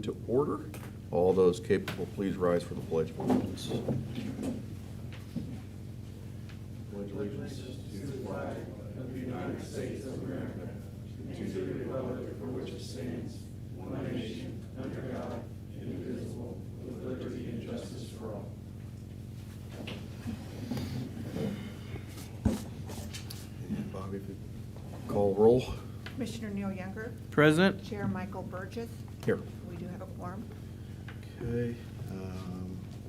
to order. All those capable, please rise for the Pledge of Allegiance. Pledge allegiance to the flag of the United States of America, and to the republic for which it stands, one nation, under God, indivisible, with liberty and justice for all. And Bobby, if you call roll. Commissioner Neil Younger, Present. Chair Michael Burgess. Here. We do have a quorum. Okay,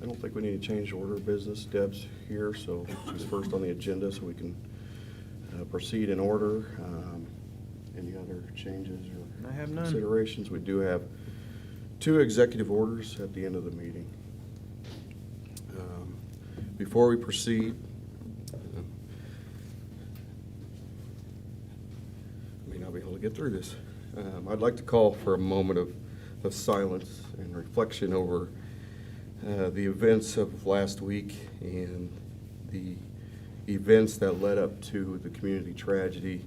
I don't think we need to change the order of business. Deb's here, so she's first on the agenda, so we can proceed in order. Any other changes or I have none. considerations? We do have 2 executive orders at the end of the meeting. Before we proceed, I may not be able to get through this. I'd like to call for a moment of silence and reflection over the events of last week and the events that led up to the community tragedy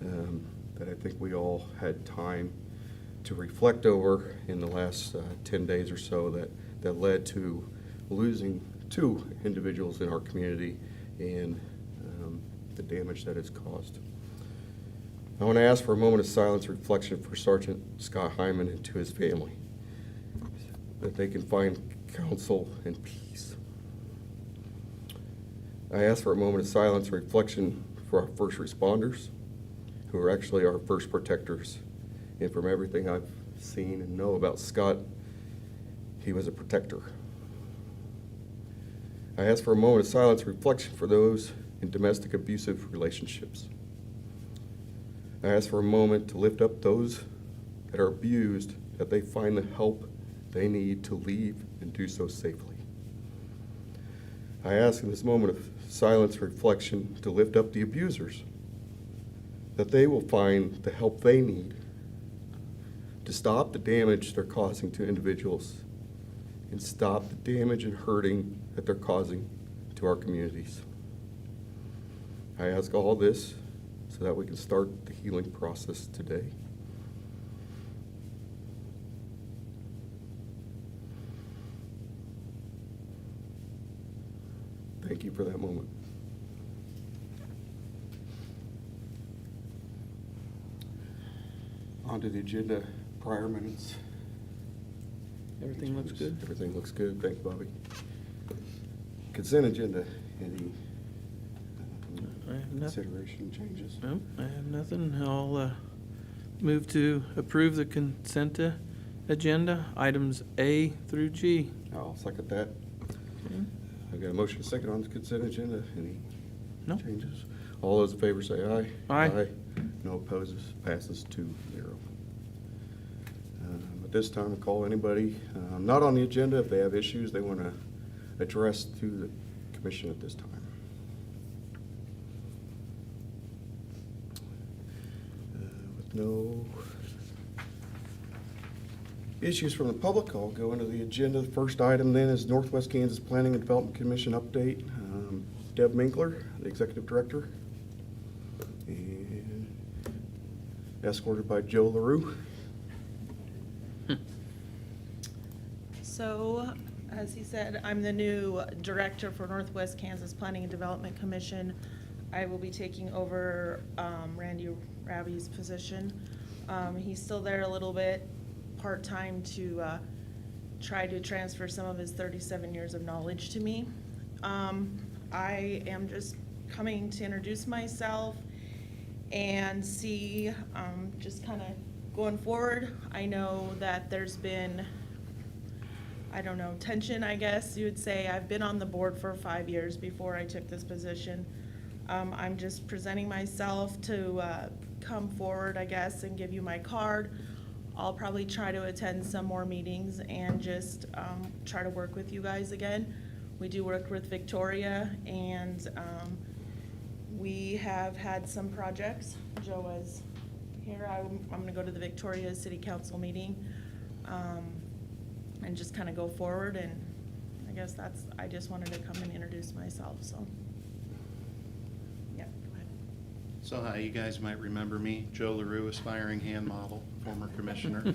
that I think we all had time to reflect over in the last 10 days or so that led to losing 2 individuals in our community and the damage that it's caused. I want to ask for a moment of silence and reflection for Sergeant Scott Hyman and to his family, that they can find counsel and peace. I ask for a moment of silence and reflection for our first responders, who are actually our first protectors. And from everything I've seen and know about Scott, he was a protector. I ask for a moment of silence and reflection for those in domestic abusive relationships. I ask for a moment to lift up those that are abused, that they find the help they need to leave and do so safely. I ask in this moment of silence and reflection to lift up the abusers, that they will find the help they need to stop the damage they're causing to individuals and stop the damage and hurting that they're causing to our communities. I ask all this so that we can start the healing process today. Thank you for that moment. On to the agenda, prior minutes. Everything looks good. Everything looks good. Thanks, Bobby. Consent agenda, any I have nothing. consideration changes? No, I have nothing. I'll move to approve the consent agenda, items A through G. I'll second that. Okay. I've got a motion second on the consent agenda. Any No. changes? All those in favor say aye. Aye. No opposes. Passes 2-0. At this time, I'll call anybody not on the agenda if they have issues they want to address to the commission at this time. With no issues from the public, I'll go into the agenda. The first item then is Northwest Kansas Planning and Development Commission update. Deb Minkler, the Executive Director, and escorted by Joe LaRue. So, as he said, I'm the new director for Northwest Kansas Planning and Development Commission. I will be taking over Randy Raby's position. He's still there a little bit, part-time, to try to transfer some of his 37 years of knowledge to me. I am just coming to introduce myself and see, just kind of going forward. I know that there's been, I don't know, tension, I guess you would say. I've been on the board for 5 years before I took this position. I'm just presenting myself to come forward, I guess, and give you my card. I'll probably try to attend some more meetings and just try to work with you guys again. We do work with Victoria, and we have had some projects. Joe was here. I'm gonna go to the Victoria City Council meeting and just kind of go forward, and I guess I just wanted to come and introduce myself, so. Yeah, go ahead. So hi, you guys might remember me, Joe LaRue, aspiring hand model, former commissioner.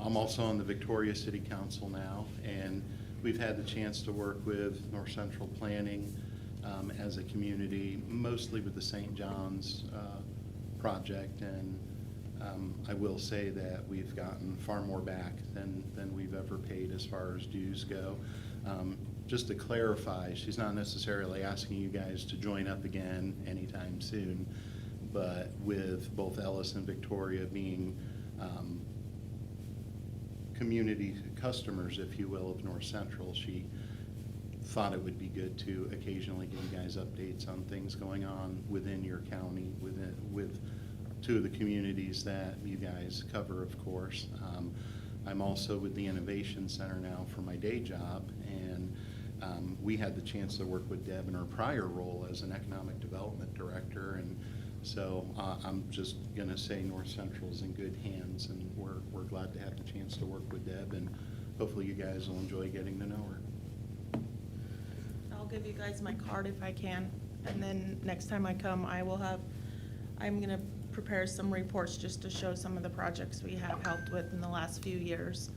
I'm also on the Victoria City Council now, and we've had the chance to work with North Central Planning as a community, mostly with the St. John's project, and I will say that we've gotten far more back than we've ever paid as far as dues go. Just to clarify, she's not necessarily asking you guys to join up again anytime soon, but with both Ellis and Victoria being community customers, if you will, of North Central, she thought it would be good to occasionally give you guys updates on things going on within your county, with two of the communities that you guys cover, of course. I'm also with the Innovation Center now for my day job, and we had the chance to work with Deb in her prior role as an economic development director, and so I'm just gonna say North Central's in good hands, and we're glad to have the chance to work with Deb, and hopefully you guys will enjoy getting to know her. I'll give you guys my card if I can, and then next time I come, I'm gonna prepare some reports just to show some of the projects we have helped with in the last few years.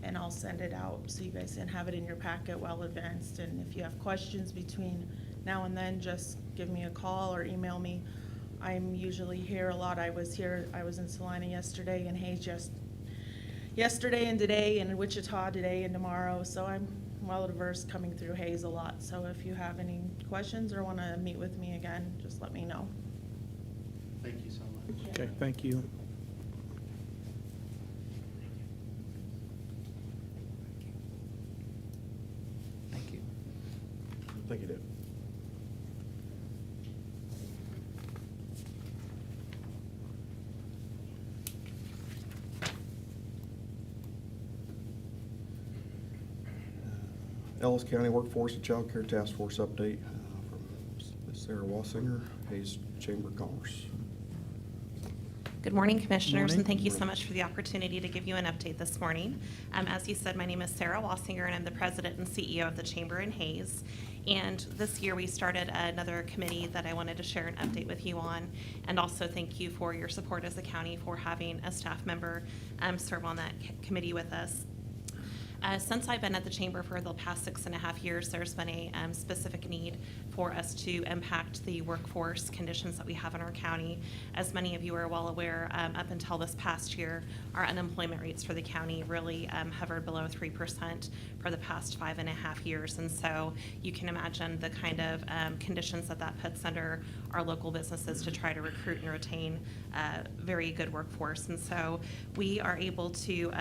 And I'll send it out so you guys can have it in your packet well advanced. And if you have questions between now and then, just give me a call or email me. I'm usually here a lot. I was in Salina yesterday, and Hayes just yesterday and today, and in Wichita today and tomorrow. So I'm well diverse coming through Hayes a lot. So if you have any questions or want to meet with me again, just let me know. Thank you so much. Okay, thank you. Thank you. Thank you, Deb. Ellis County Workforce and Child Care Task Force update from Ms. Sarah Wassinger, Hayes Chamber of Commerce. Good morning, Commissioners, Morning. and thank you so much for the opportunity to give you an update this morning. As you said, my name is Sarah Wassinger, and I'm the President and CEO of the Chamber in Hayes. And this year, we started another committee that I wanted to share an update with you on, and also thank you for your support as a county for having a staff member serve on that committee with us. Since I've been at the Chamber for the past 6.5 years, there's been a specific need for us to impact the workforce conditions that we have in our county. As many of you are well aware, up until this past year, our unemployment rates for the county really hovered below 3% for the past 5.5 years. And so you can imagine the kind of conditions that puts under our local businesses to try to recruit and retain very good workforce. And so we are able to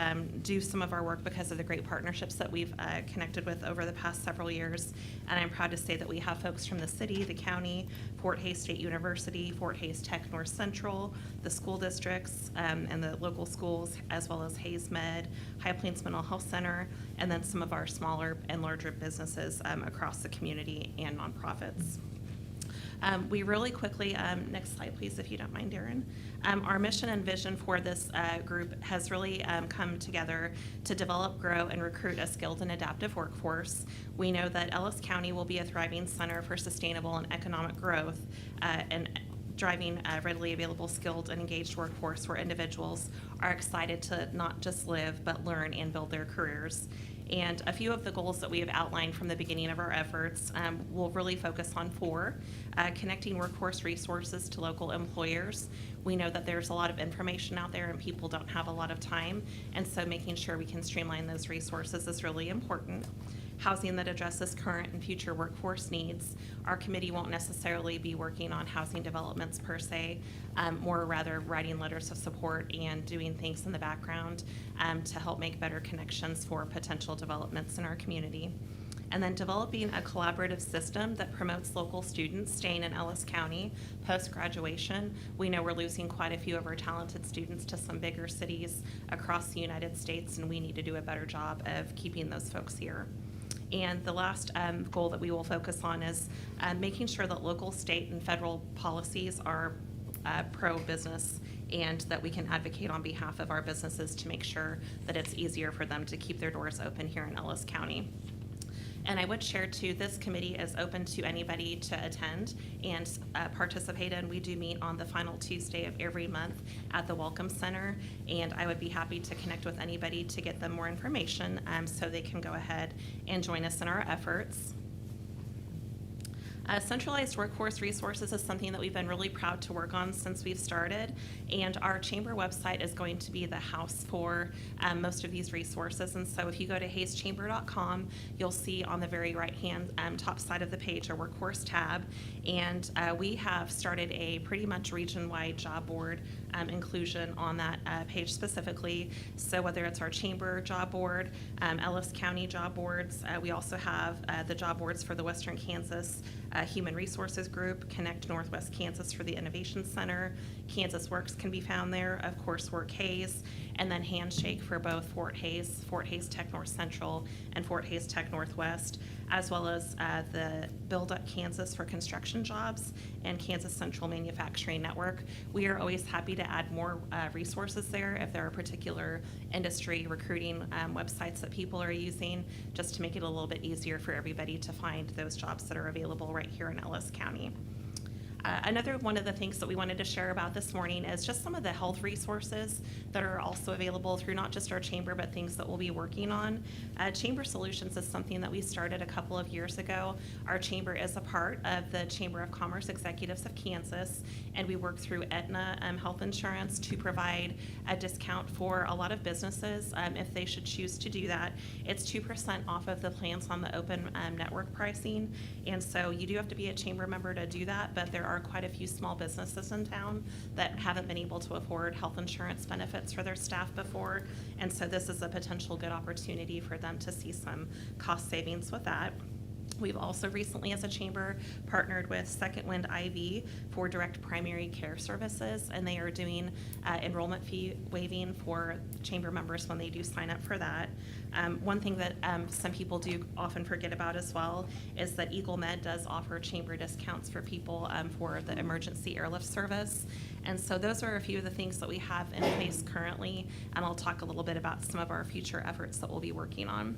do some of our work because of the great partnerships that we've connected with over the past several years. And I'm proud to say that we have folks from the city, the county, Fort Hays State University, Fort Hays Tech North Central, the school districts, and the local schools, as well as Hayes Med, High Plains Mental Health Center, and then some of our smaller and larger businesses across the community and nonprofits. We really quickly, next slide please if you don't mind, Darren. Our mission and vision for this group has really come together to develop, grow, and recruit a skilled and adaptive workforce. We know that Ellis County will be a thriving center for sustainable and economic growth and driving a readily available, skilled, and engaged workforce where individuals are excited to not just live, but learn and build their careers. And a few of the goals that we have outlined from the beginning of our efforts will really focus on 4, connecting workforce resources to local employers. We know that there's a lot of information out there and people don't have a lot of time, and so making sure we can streamline those resources is really important. Housing that addresses current and future workforce needs. Our committee won't necessarily be working on housing developments per se, more rather writing letters of support and doing things in the background to help make better connections for potential developments in our community. And then developing a collaborative system that promotes local students staying in Ellis County post-graduation. We know we're losing quite a few of our talented students to some bigger cities across the United States, and we need to do a better job of keeping those folks here. And the last goal that we will focus on is making sure that local, state, and federal policies are pro-business and that we can advocate on behalf of our businesses to make sure that it's easier for them to keep their doors open here in Ellis County. And I would share too, this committee is open to anybody to attend and participate in. We do meet on the final Tuesday of every month at the Welcome Center, and I would be happy to connect with anybody to get them more information so they can go ahead and join us in our efforts. Centralized workforce resources is something that we've been really proud to work on since we've started, and our chamber website is going to be the house for most of these resources. And so if you go to hayschamber.com, you'll see on the very right-hand top side of the page a workforce tab, and we have started a pretty much region-wide job board inclusion on that page specifically. So whether it's our chamber job board, Ellis County job boards, we also have the job boards for the Western Kansas Human Resources Group, Connect Northwest Kansas for the Innovation Center, Kansas Works can be found there, of course Work Hayes, and then Handshake for both Fort Hayes Tech North Central, and Fort Hayes Tech Northwest, as well as the Build Up Kansas for construction jobs and Kansas Central Manufacturing Network. We are always happy to add more resources there if there are particular industry recruiting websites that people are using, just to make it a little bit easier for everybody to find those jobs that are available right here in Ellis County. Another one of the things that we wanted to share about this morning is just some of the health resources that are also available through not just our chamber, but things that we'll be working on. Chamber Solutions is something that we started a couple of years ago. Our chamber is a part of the Chamber of Commerce Executives of Kansas, and we work through Aetna Health Insurance to provide a discount for a lot of businesses if they should choose to do that. It's 2% off of the plans on the open network pricing, and so you do have to be a chamber member to do that, but there are quite a few small businesses in town that haven't been able to afford health insurance benefits for their staff before, and so this is a potential good opportunity for them to see some cost savings with that. We've also recently, as a chamber, partnered with Second Wind IV for direct primary care services, and they are doing enrollment fee waiving for chamber members when they do sign up for that. One thing that some people do often forget about as well is that Eagle Med does offer chamber discounts for people for the emergency airlift service. And so those are a few of the things that we have in place currently, and I'll talk a little bit about some of our future efforts that we'll be working on.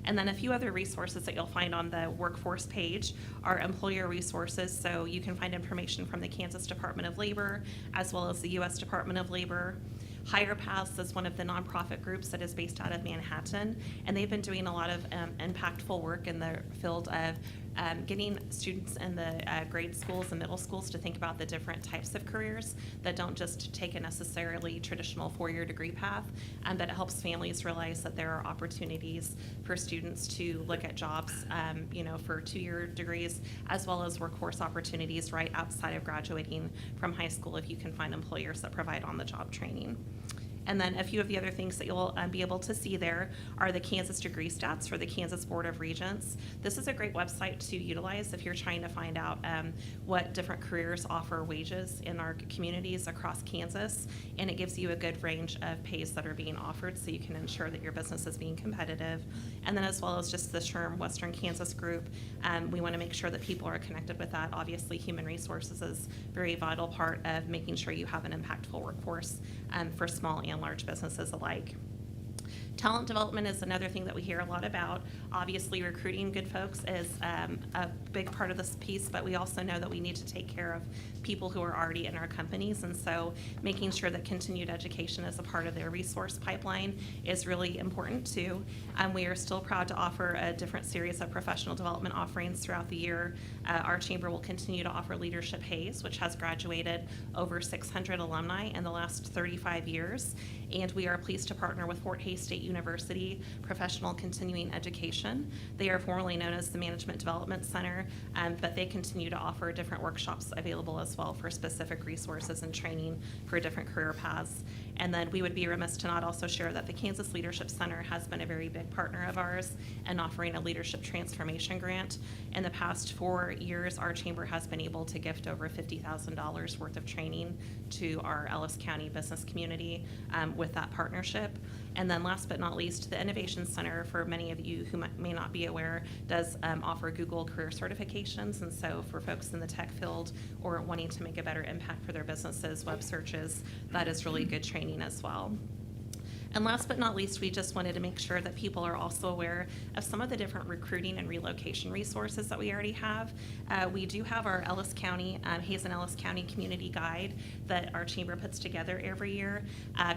And then a few other resources that you'll find on the workforce page are employer resources. So you can find information from the Kansas Department of Labor as well as the U.S. Department of Labor. Higher Paths is one of the nonprofit groups that is based out of Manhattan, and they've been doing a lot of impactful work in the field of getting students in the grade schools and middle schools to think about the different types of careers that don't just take a necessarily traditional four-year degree path, but it helps families realize that there are opportunities for students to look at jobs, for two-year degrees, as well as workforce opportunities right outside of graduating from high school if you can find employers that provide on-the-job training. And then a few of the other things that you'll be able to see there are the Kansas degree stats for the Kansas Board of Regents. This is a great website to utilize if you're trying to find out what different careers offer wages in our communities across Kansas, and it gives you a good range of pays that are being offered so you can ensure that your business is being competitive. And then as well as just the SHRM Western Kansas group, we want to make sure that people are connected with that. Obviously, human resources is a very vital part of making sure you have an impactful workforce for small and large businesses alike. Talent development is another thing that we hear a lot about. Obviously, recruiting good folks is a big part of this piece, but we also know that we need to take care of people who are already in our companies, and so making sure that continued education is a part of their resource pipeline is really important too. We are still proud to offer a different series of professional development offerings throughout the year. Our chamber will continue to offer Leadership Hayes, which has graduated over 600 alumni in the last 35 years, and we are pleased to partner with Fort Hays State University Professional Continuing Education. They are formerly known as the Management Development Center, but they continue to offer different workshops available as well for specific resources and training for different career paths. And then we would be remiss to not also share that the Kansas Leadership Center has been a very big partner of ours in offering a leadership transformation grant. In the past 4 years, our chamber has been able to gift over $50,000 worth of training to our Ellis County business community with that partnership. And then last but not least, the Innovation Center, for many of you who may not be aware, does offer Google career certifications. And so for folks in the tech field or wanting to make a better impact for their businesses, web searches, that is really good training as well. And last but not least, we just wanted to make sure that people are also aware of some of the different recruiting and relocation resources that we already have. We do have our Ellis County, Hayes and Ellis County Community Guide that our chamber puts together every year.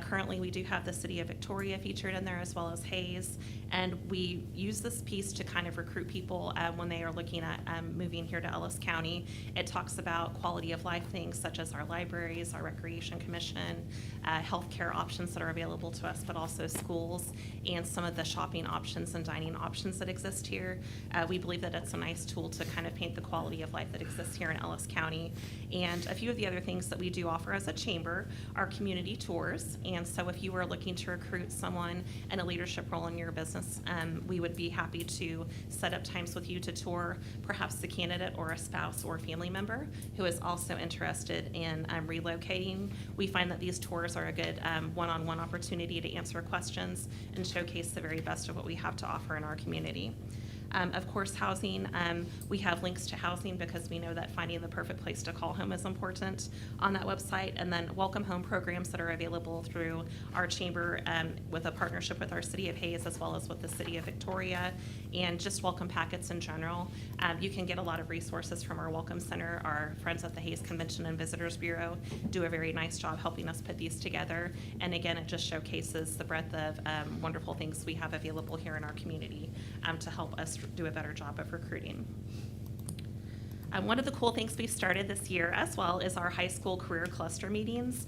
Currently, we do have the City of Victoria featured in there as well as Hayes. And we use this piece to kind of recruit people when they are looking at moving here to Ellis County. It talks about quality of life things such as our libraries, our recreation commission, healthcare options that are available to us, but also schools and some of the shopping options and dining options that exist here. We believe that it's a nice tool to kind of paint the quality of life that exists here in Ellis County. And a few of the other things that we do offer as a chamber are community tours. And so if you were looking to recruit someone in a leadership role in your business, we would be happy to set up times with you to tour perhaps the candidate or a spouse or family member who is also interested in relocating. We find that these tours are a good one-on-one opportunity to answer questions and showcase the very best of what we have to offer in our community. Of course, housing, we have links to housing because we know that finding the perfect place to call home is important on that website. And then welcome home programs that are available through our chamber with a partnership with our City of Hayes as well as with the City of Victoria, and just welcome packets in general. You can get a lot of resources from our Welcome Center. Our friends at the Hayes Convention and Visitors Bureau do a very nice job helping us put these together. And again, it just showcases the breadth of wonderful things we have available here in our community to help us do a better job of recruiting. One of the cool things we started this year as well is our high school career cluster meetings.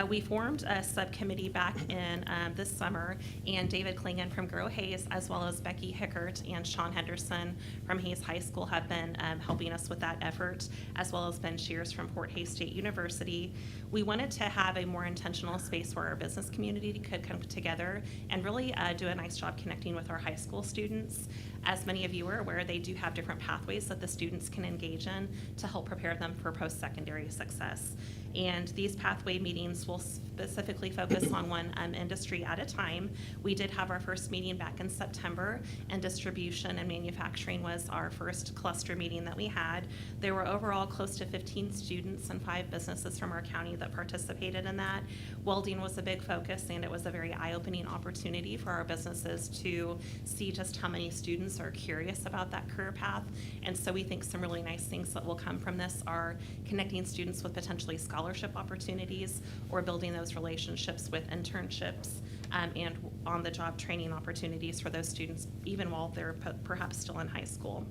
We formed a subcommittee back in this summer, and David Klingon from Grow Hayes, as well as Becky Hickert and Sean Henderson from Hayes High School have been helping us with that effort, as well as Ben Shears from Fort Hays State University. We wanted to have a more intentional space where our business community could come together and really do a nice job connecting with our high school students. As many of you are aware, they do have different pathways that the students can engage in to help prepare them for post-secondary success. And these pathway meetings will specifically focus on one industry at a time. We did have our first meeting back in September, and distribution and manufacturing was our first cluster meeting that we had. There were overall close to 15 students and 5 businesses from our county that participated in that. Welding was a big focus, and it was a very eye-opening opportunity for our businesses to see just how many students are curious about that career path. And so we think some really nice things that will come from this are connecting students with potentially scholarship opportunities or building those relationships with internships and on-the-job training opportunities for those students even while they're perhaps still in high school.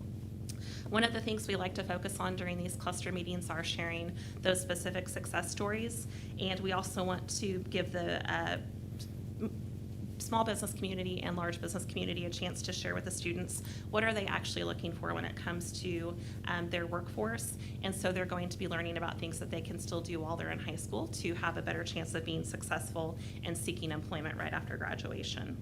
One of the things we like to focus on during these cluster meetings are sharing those specific success stories, and we also want to give the small business community and large business community a chance to share with the students what are they actually looking for when it comes to their workforce. And so they're going to be learning about things that they can still do while they're in high school to have a better chance of being successful and seeking employment right after graduation.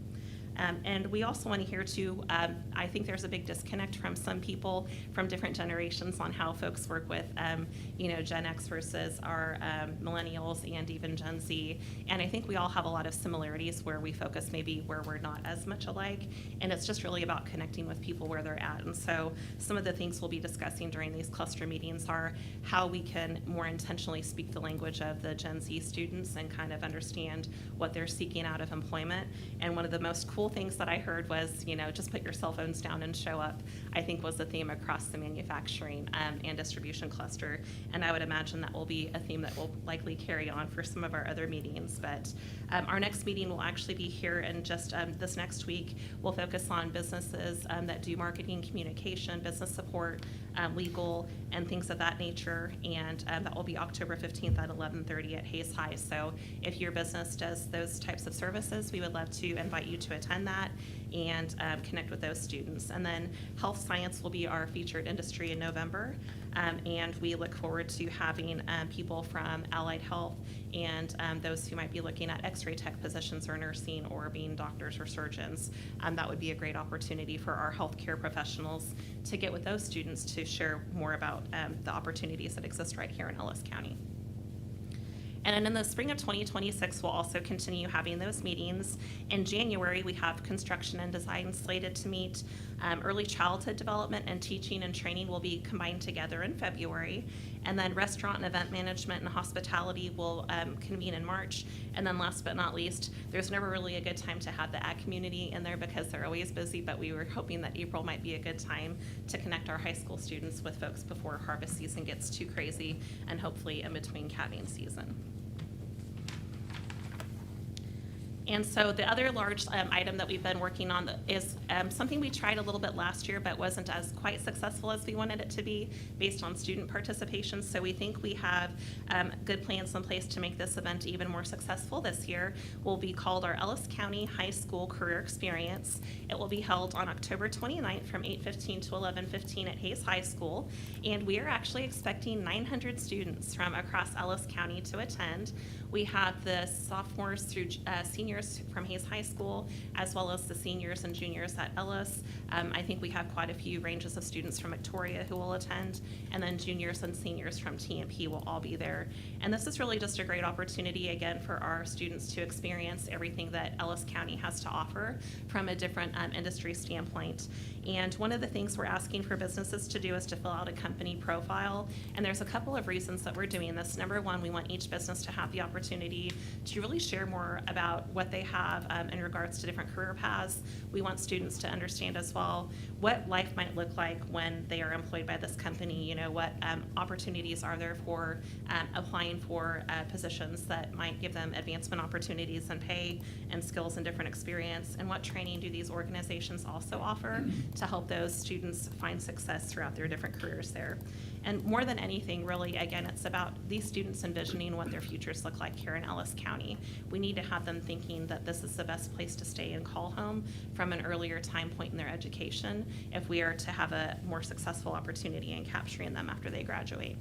And we also want to hear too, I think there's a big disconnect from some people from different generations on how folks work with, Gen X versus our millennials and even Gen Z. And I think we all have a lot of similarities where we focus maybe where we're not as much alike. And it's just really about connecting with people where they're at. And so some of the things we'll be discussing during these cluster meetings are how we can more intentionally speak the language of the Gen Z students and kind of understand what they're seeking out of employment. And one of the most cool things that I heard was, just put your cell phones down and show up, I think was the theme across the manufacturing and distribution cluster. And I would imagine that will be a theme that will likely carry on for some of our other meetings. But our next meeting will actually be here in just this next week. We'll focus on businesses that do marketing, communication, business support, legal, and things of that nature. And that will be October 15th at 11:30 at Hayes High. So if your business does those types of services, we would love to invite you to attend that and connect with those students. And then health science will be our featured industry in November. And we look forward to having people from allied health and those who might be looking at x-ray tech positions or nursing or being doctors or surgeons. That would be a great opportunity for our healthcare professionals to get with those students to share more about the opportunities that exist right here in Ellis County. And then in the spring of 2026, we'll also continue having those meetings. In January, we have construction and design slated to meet. Early childhood development and teaching and training will be combined together in February. And then restaurant and event management and hospitality will convene in March. And then last but not least, there's never really a good time to have the ag community in there because they're always busy, but we were hoping that April might be a good time to connect our high school students with folks before harvest season gets too crazy and hopefully in between calving season. And so the other large item that we've been working on is something we tried a little bit last year but wasn't as quite successful as we wanted it to be based on student participation. So we think we have good plans in place to make this event even more successful this year. Will be called our Ellis County High School Career Experience. It will be held on October 29th from 8:15 to 11:15 at Hayes High School. And we are actually expecting 900 students from across Ellis County to attend. We have the sophomores through seniors from Hayes High School, as well as the seniors and juniors at Ellis. I think we have quite a few ranges of students from Victoria who will attend, and then juniors and seniors from TMP will all be there. And this is really just a great opportunity, again, for our students to experience everything that Ellis County has to offer from a different industry standpoint. And one of the things we're asking for businesses to do is to fill out a company profile. And there's a couple of reasons that we're doing this. Number one, we want each business to have the opportunity to really share more about what they have in regards to different career paths. We want students to understand as well what life might look like when they are employed by this company. You know, what opportunities are there for applying for positions that might give them advancement opportunities and pay and skills and different experience, and what training do these organizations also offer to help those students find success throughout their different careers there. And more than anything, really, again, it's about these students envisioning what their futures look like here in Ellis County. We need to have them thinking that this is the best place to stay and call home from an earlier time point in their education if we are to have a more successful opportunity in capturing them after they graduate.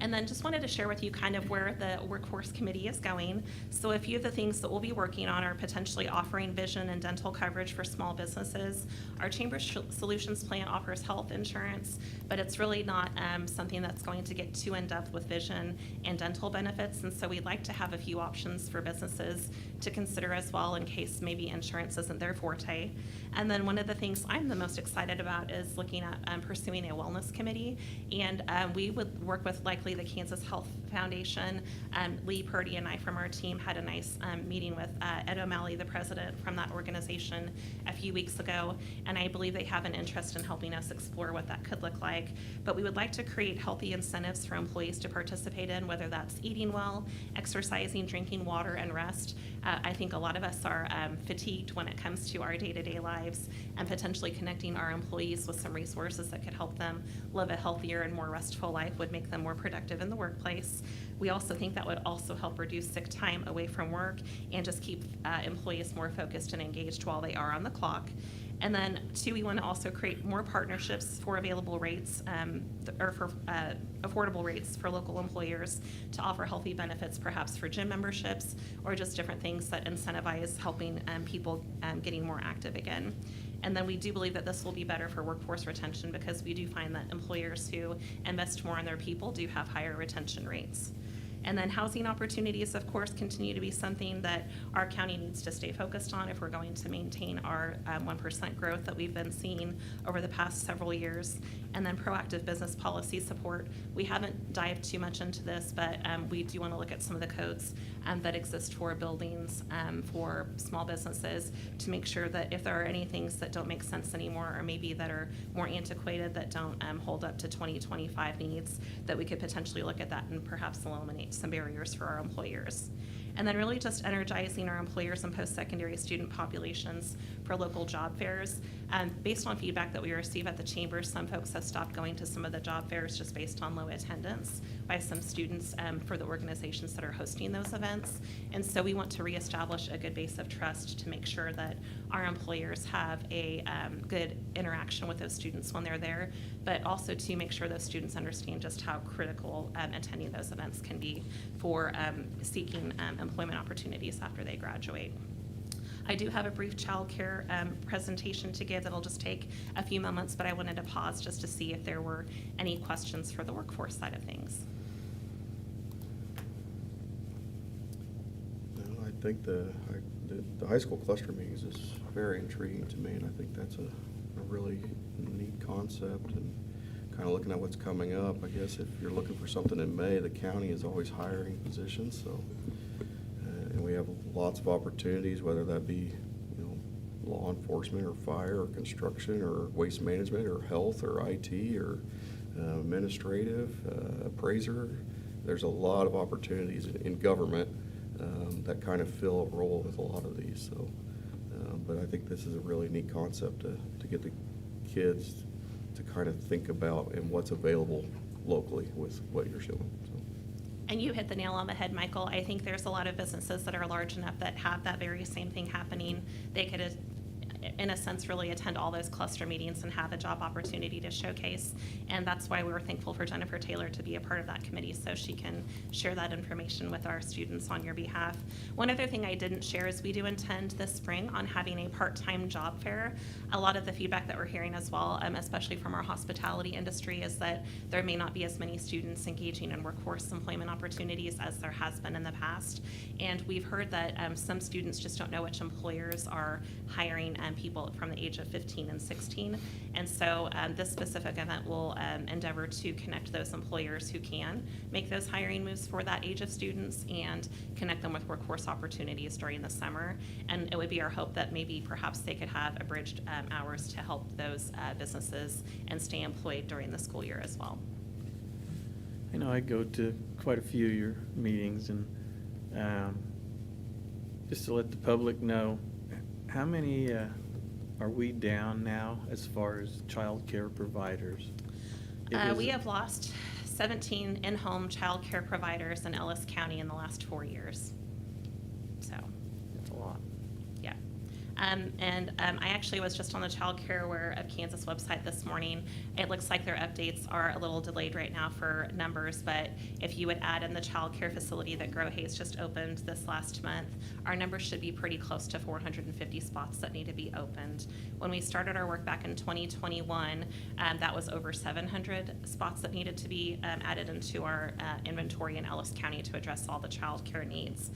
And then just wanted to share with you kind of where the workforce committee is going. So a few of the things that we'll be working on are potentially offering vision and dental coverage for small businesses. Our Chamber Solutions Plan offers health insurance, but it's really not something that's going to get too in-depth with vision and dental benefits. And so we'd like to have a few options for businesses to consider as well in case maybe insurance isn't their forte. And then one of the things I'm the most excited about is looking at pursuing a wellness committee. And we would work with likely the Kansas Health Foundation. Lee Purdy and I from our team had a nice meeting with Ed O'Malley, the president from that organization, a few weeks ago, and I believe they have an interest in helping us explore what that could look like. But we would like to create healthy incentives for employees to participate in, whether that's eating well, exercising, drinking water, and rest. I think a lot of us are fatigued when it comes to our day-to-day lives, and potentially connecting our employees with some resources that could help them live a healthier and more restful life would make them more productive in the workplace. We also think that would also help reduce sick time away from work and just keep employees more focused and engaged while they are on the clock. And then two, we want to also create more partnerships for available rates or for affordable rates for local employers to offer healthy benefits, perhaps for gym memberships or just different things that incentivize helping people getting more active again. And then we do believe that this will be better for workforce retention because we do find that employers who invest more in their people do have higher retention rates. And then housing opportunities, of course, continue to be something that our county needs to stay focused on if we're going to maintain our 1% growth that we've been seeing over the past several years. And then proactive business policy support. We haven't dived too much into this, but we do want to look at some of the codes that exist for buildings, for small businesses, to make sure that if there are any things that don't make sense anymore, or maybe that are more antiquated, that don't hold up to 2025 needs, that we could potentially look at that and perhaps eliminate some barriers for our employers. And then really just energizing our employers and post-secondary student populations for local job fairs. Based on feedback that we receive at the chamber, some folks have stopped going to some of the job fairs just based on low attendance by some students for the organizations that are hosting those events. And so we want to reestablish a good base of trust to make sure that our employers have a good interaction with those students when they're there, but also to make sure those students understand just how critical attending those events can be for seeking employment opportunities after they graduate. I do have a brief child care presentation to give that'll just take a few moments, but I wanted to pause just to see if there were any questions for the workforce side of things. think the high school cluster meetings is very intriguing to me, and I think that's a really neat concept, and kind of looking at what's coming up. I guess if you're looking for something in May, the county is always hiring positions, so, and we have lots of opportunities, whether that be, you know, law enforcement or fire or construction or waste management or health or IT or administrative, appraiser. There's a lot of opportunities in government that kind of fill a role with a lot of these. So, but I think this is a really neat concept to get the kids to kind of think about and what's available locally with what you're doing. So. And you hit the nail on the head, Michael. I think there's a lot of businesses that are large enough that have that very same thing happening. They could, in a sense, really attend all those cluster meetings and have a job opportunity to showcase. And that's why we were thankful for Jennifer Taylor to be a part of that committee, so she can share that information with our students on your behalf. One other thing I didn't share is we do intend this spring on having a part-time job fair. A lot of the feedback that we're hearing as well, especially from our hospitality industry, is that there may not be as many students engaging in workforce employment opportunities as there has been in the past. And we've heard that some students just don't know which employers are hiring people from the age of 15 and 16. And so this specific event will endeavor to connect those employers who can make those hiring moves for that age of students and connect them with workforce opportunities during the summer. And it would be our hope that maybe perhaps they could have abridged hours to help those businesses and stay employed during the school year as well. I know I go to quite a few of your meetings, and just to let the public know, how many are we down now as far as child care providers? We have lost 17 in-home child care providers in Ellis County in the last 4 years. So, That's a lot. yeah. I actually was just on the Child Care Aware of Kansas website this morning. It looks like their updates are a little delayed right now for numbers, but if you would add in the child care facility that Grow Hayes just opened this last month, our numbers should be pretty close to 450 spots that need to be opened. When we started our work back in 2021, that was over 700 spots that needed to be added into our inventory in Ellis County to address all the child care needs.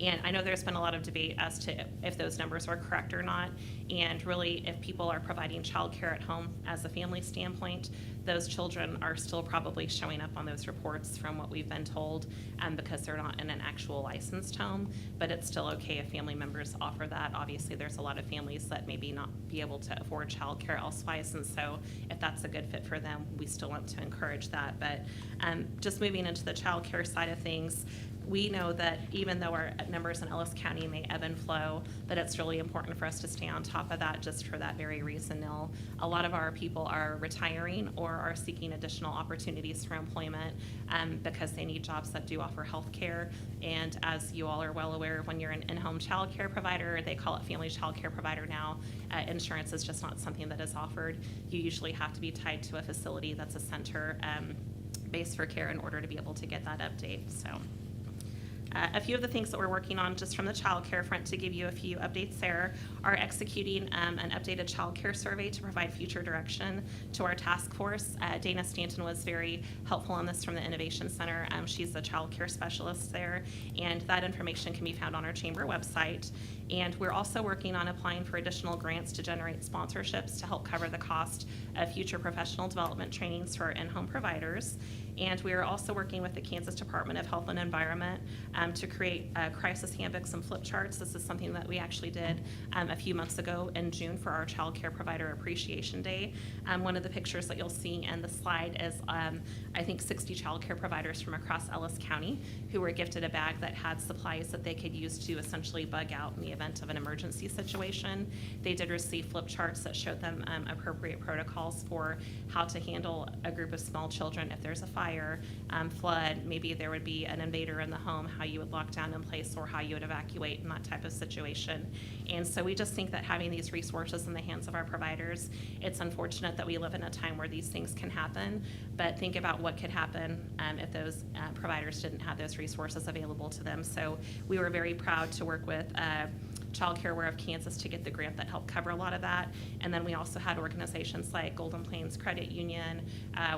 And I know there's been a lot of debate as to if those numbers are correct or not. And really, if people are providing childcare at home as a family standpoint, those children are still probably showing up on those reports from what we've been told, because they're not in an actual licensed home. But it's still okay if family members offer that. Obviously, there's a lot of families that maybe not be able to afford childcare elsewise. And so if that's a good fit for them, we still want to encourage that. But just moving into the childcare side of things, we know that even though our numbers in Ellis County may ebb and flow, that it's really important for us to stay on top of that just for that very reason. A lot of our people are retiring or are seeking additional opportunities for employment because they need jobs that do offer health care. And as you all are well aware, when you're an in-home child care provider, they call it family child care provider now, insurance is just not something that is offered. You usually have to be tied to a facility that's a center base for care in order to be able to get that update. So. A few of the things that we're working on just from the child care front, to give you a few updates there, are executing an updated child care survey to provide future direction to our task force. Dana Stanton was very helpful on this from the Innovation Center. She's the child care specialist there, and that information can be found on our chamber website. And we're also working on applying for additional grants to generate sponsorships to help cover the cost of future professional development trainings for our in-home providers. And we are also working with the Kansas Department of Health and Environment to create crisis handbooks and flip charts. This is something that we actually did a few months ago in June for our Child Care Provider Appreciation Day. One of the pictures that you'll see in the slide is, I think, 60 child care providers from across Ellis County who were gifted a bag that had supplies that they could use to essentially bug out in the event of an emergency situation. They did receive flip charts that showed them appropriate protocols for how to handle a group of small children if there's a fire, flood, maybe there would be an invader in the home, how you would lock down in place or how you would evacuate in that type of situation. And so we just think that having these resources in the hands of our providers, it's unfortunate that we live in a time where these things can happen, but think about what could happen if those providers didn't have those resources available to them. So we were very proud to work with Child Care Aware of Kansas to get the grant that helped cover a lot of that. And then we also had organizations like Golden Plains Credit Union.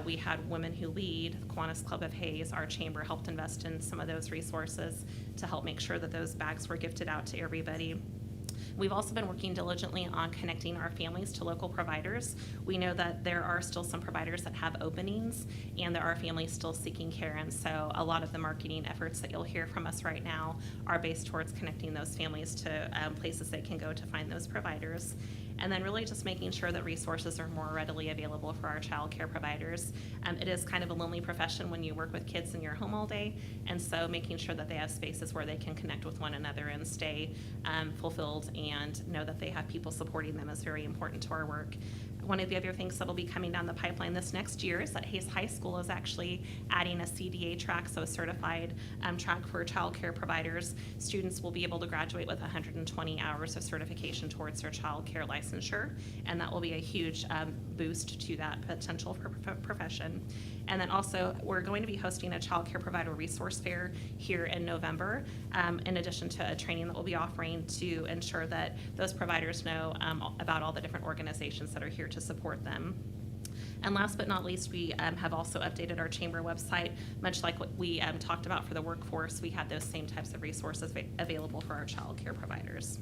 We had Women Who Lead, the Kiwanis Club of Hayes. Our chamber helped invest in some of those resources to help make sure that those bags were gifted out to everybody. We've also been working diligently on connecting our families to local providers. We know that there are still some providers that have openings, and there are families still seeking care. And so a lot of the marketing efforts that you'll hear from us right now are based towards connecting those families to places they can go to find those providers. And then really just making sure that resources are more readily available for our child care providers. It is kind of a lonely profession when you work with kids in your home all day, and so making sure that they have spaces where they can connect with one another and stay fulfilled and know that they have people supporting them is very important to our work. One of the other things that'll be coming down the pipeline this next year is that Hayes High School is actually adding a CDA track, so a certified track for child care providers. Students will be able to graduate with 120 hours of certification towards their child care licensure, and that will be a huge boost to that potential for profession. And then also, we're going to be hosting a child care provider resource fair here in November, in addition to a training that we'll be offering to ensure that those providers know about all the different organizations that are here to support them. And last but not least, we have also updated our chamber website, much like what we talked about for the workforce. We had those same types of resources available for our child care providers.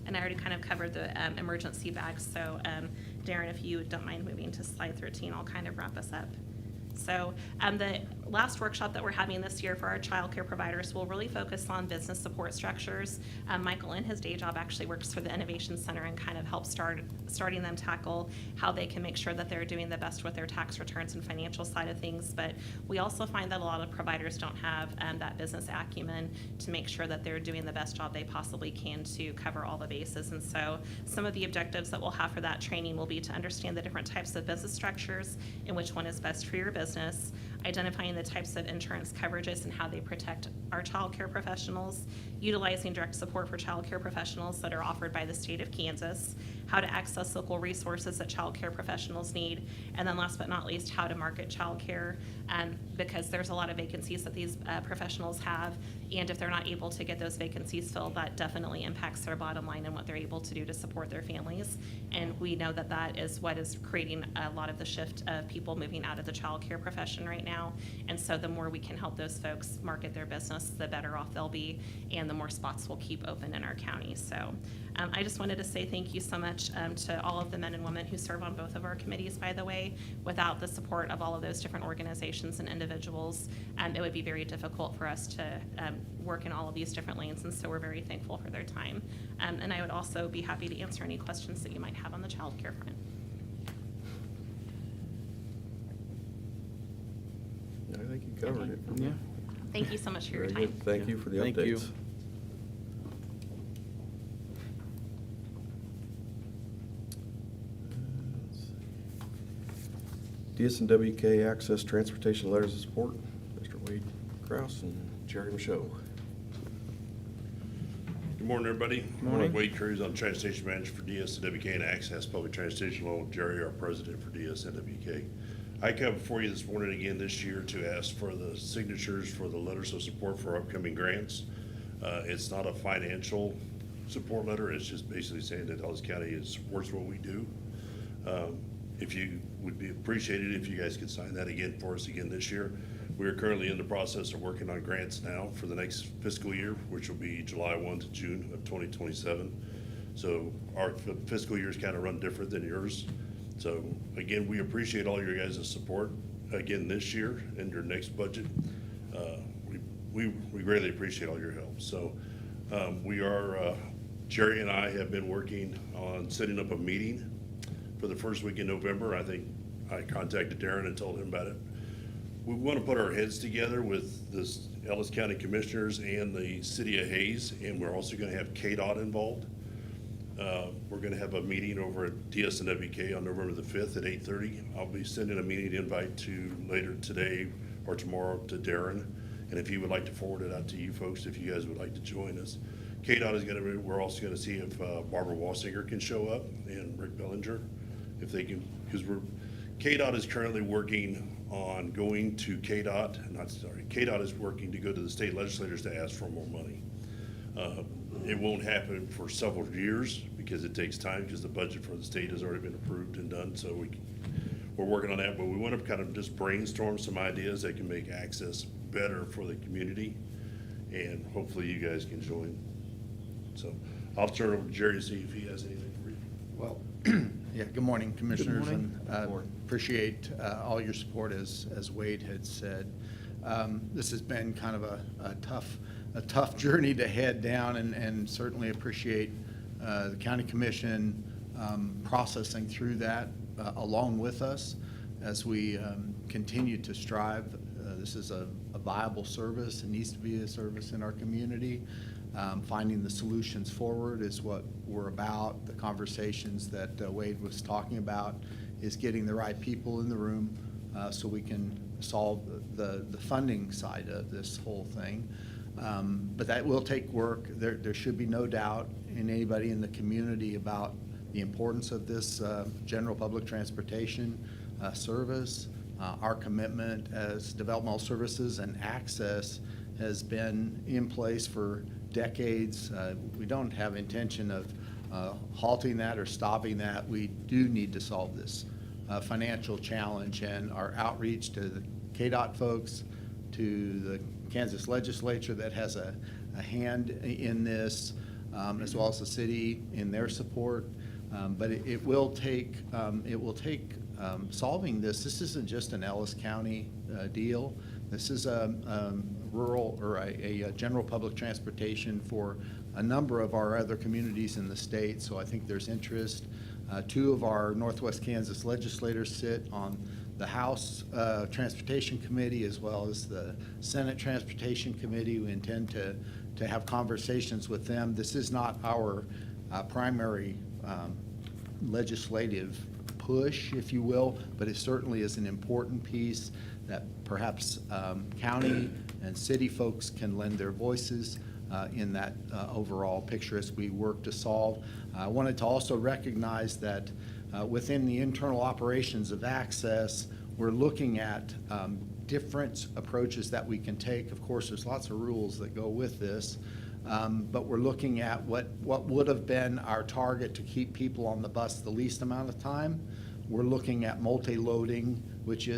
And I already kind of covered the emergency bags, so Darren, if you don't mind moving to slide 13, I'll kind of wrap us up. So the last workshop that we're having this year for our child care providers will really focus on business support structures. Michael, in his day job, actually works for the Innovation Center and kind of helps starting them tackle how they can make sure that they're doing the best with their tax returns and financial side of things. But we also find that a lot of providers don't have that business acumen to make sure that they're doing the best job they possibly can to cover all the bases. And so some of the objectives that we'll have for that training will be to understand the different types of business structures and which one is best for your business, identifying the types of insurance coverages and how they protect our child care professionals, utilizing direct support for child care professionals that are offered by the state of Kansas, how to access local resources that child care professionals need, and then last but not least, how to market child care, because there's a lot of vacancies that these professionals have, and if they're not able to get those vacancies filled, that definitely impacts their bottom line and what they're able to do to support their families. And we know that that is what is creating a lot of the shift of people moving out of the child care profession right now. And so the more we can help those folks market their business, the better off they'll be, and the more spots we'll keep open in our county. So I just wanted to say thank you so much to all of the men and women who serve on both of our committees, by the way. Without the support of all of those different organizations and individuals, it would be very difficult for us to work in all of these different lanes, and so we're very thankful for their time. And I would also be happy to answer any questions that you might have on the child care front. I think you covered it. Yeah. Thank you so much for your Very time. good. Thank you for the Thank you. updates. DSNWK Access Transportation Letters of Support, Mr. Wade Kraus and Jerry Michaud. Good morning, everybody. Morning. I'm Wade Cruz. I'm Transportation Manager for DSNWK and Access Public Transportation, along with Jerry, our President for DSNWK. I come before you this morning again this year to ask for the signatures for the letters of support for our upcoming grants. It's not a financial support letter. It's just basically saying that Ellis County supports what we do. If you would be appreciated if you guys could sign that again for us again this year. We are currently in the process of working on grants now for the next fiscal year, which will be July 1 to June of 2027. So our fiscal years kind of run different than yours. So again, we appreciate all your guys' support again this year and your next budget. We greatly appreciate all your help. So Jerry and I have been working on setting up a meeting for the first week in November. I think I contacted Darren and told him about it. We want to put our heads together with the Ellis County Commissioners and the City of Hayes, and we're also going to have KDOT involved. We're going to have a meeting over at DSNWK on November the 5th at 8:30. I'll be sending a meeting invite to later today or tomorrow to Darren, and if he would like to forward it out to you folks, if you guys would like to join us. KDOT is going to, we're also going to see if Barbara Wassinger can show up and Rick Bellinger, if they can, because KDOT is currently working on going to KDOT is working to go to the state legislators to ask for more money. It won't happen for several years because it takes time, because the budget for the state has already been approved and done, so we're working on that, but we want to kind of just brainstorm some ideas that can make access better for the community, and hopefully you guys can join. So I'll turn it over to Jerry to see if he has anything for you. Well, yeah, good morning, Commissioners. morning. And appreciate all your support, as Wade had said. This has been kind of a tough journey to head down, and certainly appreciate the county commission processing through that along with us as we continue to strive. This is a viable service. It needs to be a service in our community. Finding the solutions forward is what we're about. The conversations that Wade was talking about is getting the right people in the room so we can solve the funding side of this whole thing. But that will take work. There should be no doubt in anybody in the community about the importance of this general public transportation service. Our commitment as developmental services and access has been in place for decades. We don't have intention of halting that or stopping that. We do need to solve this financial challenge, and our outreach to the KDOT folks, to the Kansas legislature that has a hand in this, as well as the city in their support. But it will take solving this. This isn't just an Ellis County deal. This is a rural or a general public transportation for a number of our other communities in the state. So I think there's interest. Two of our Northwest Kansas legislators sit on the House Transportation Committee as well as the Senate Transportation Committee. We intend to have conversations with them. This is not our primary legislative push, if you will, but it certainly is an important piece that perhaps county and city folks can lend their voices in that overall picture as we work to solve. I wanted to also recognize that within the internal operations of access, we're looking at different approaches that we can take. Of course, there's lots of rules that go with this, but we're looking at what would have been our target to keep people on the bus the least amount of time. We're looking at multi-loading, which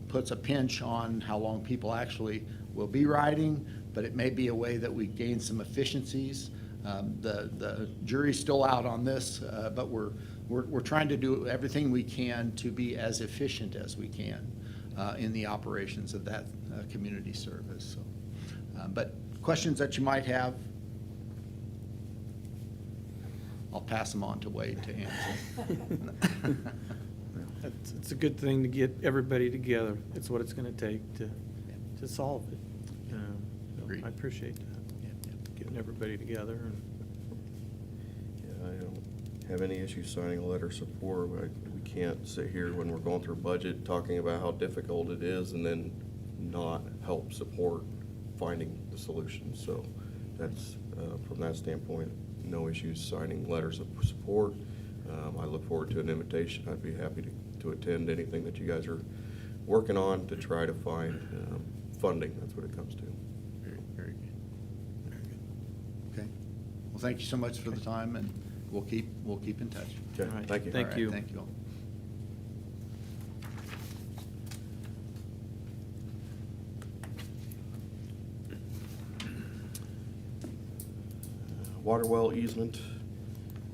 puts a pinch on how long people actually will be riding, but it may be a way that we gain some efficiencies. The jury's still out on this, but we're trying to do everything we can to be as efficient as we can in the operations of that community service. So, but questions that you might have, I'll pass them on to Wade to answer. It's a good thing to get everybody together. It's what it's going to take to solve it. So Agreed. I appreciate that, getting everybody together. Yeah, I don't have any issue signing a letter of support. We can't sit here when we're going through budget talking about how difficult it is and then not help support finding the solution. So that's, from that standpoint, no issues signing letters of support. I look forward to an invitation. I'd be happy to attend anything that you guys are working on to try to find funding. That's what it comes to. Very good. Very good. Okay. Well, thank you so much for the time, and we'll keep in touch. Okay, All right. thank you. Thank All right, you. Thank you all. Water well easement.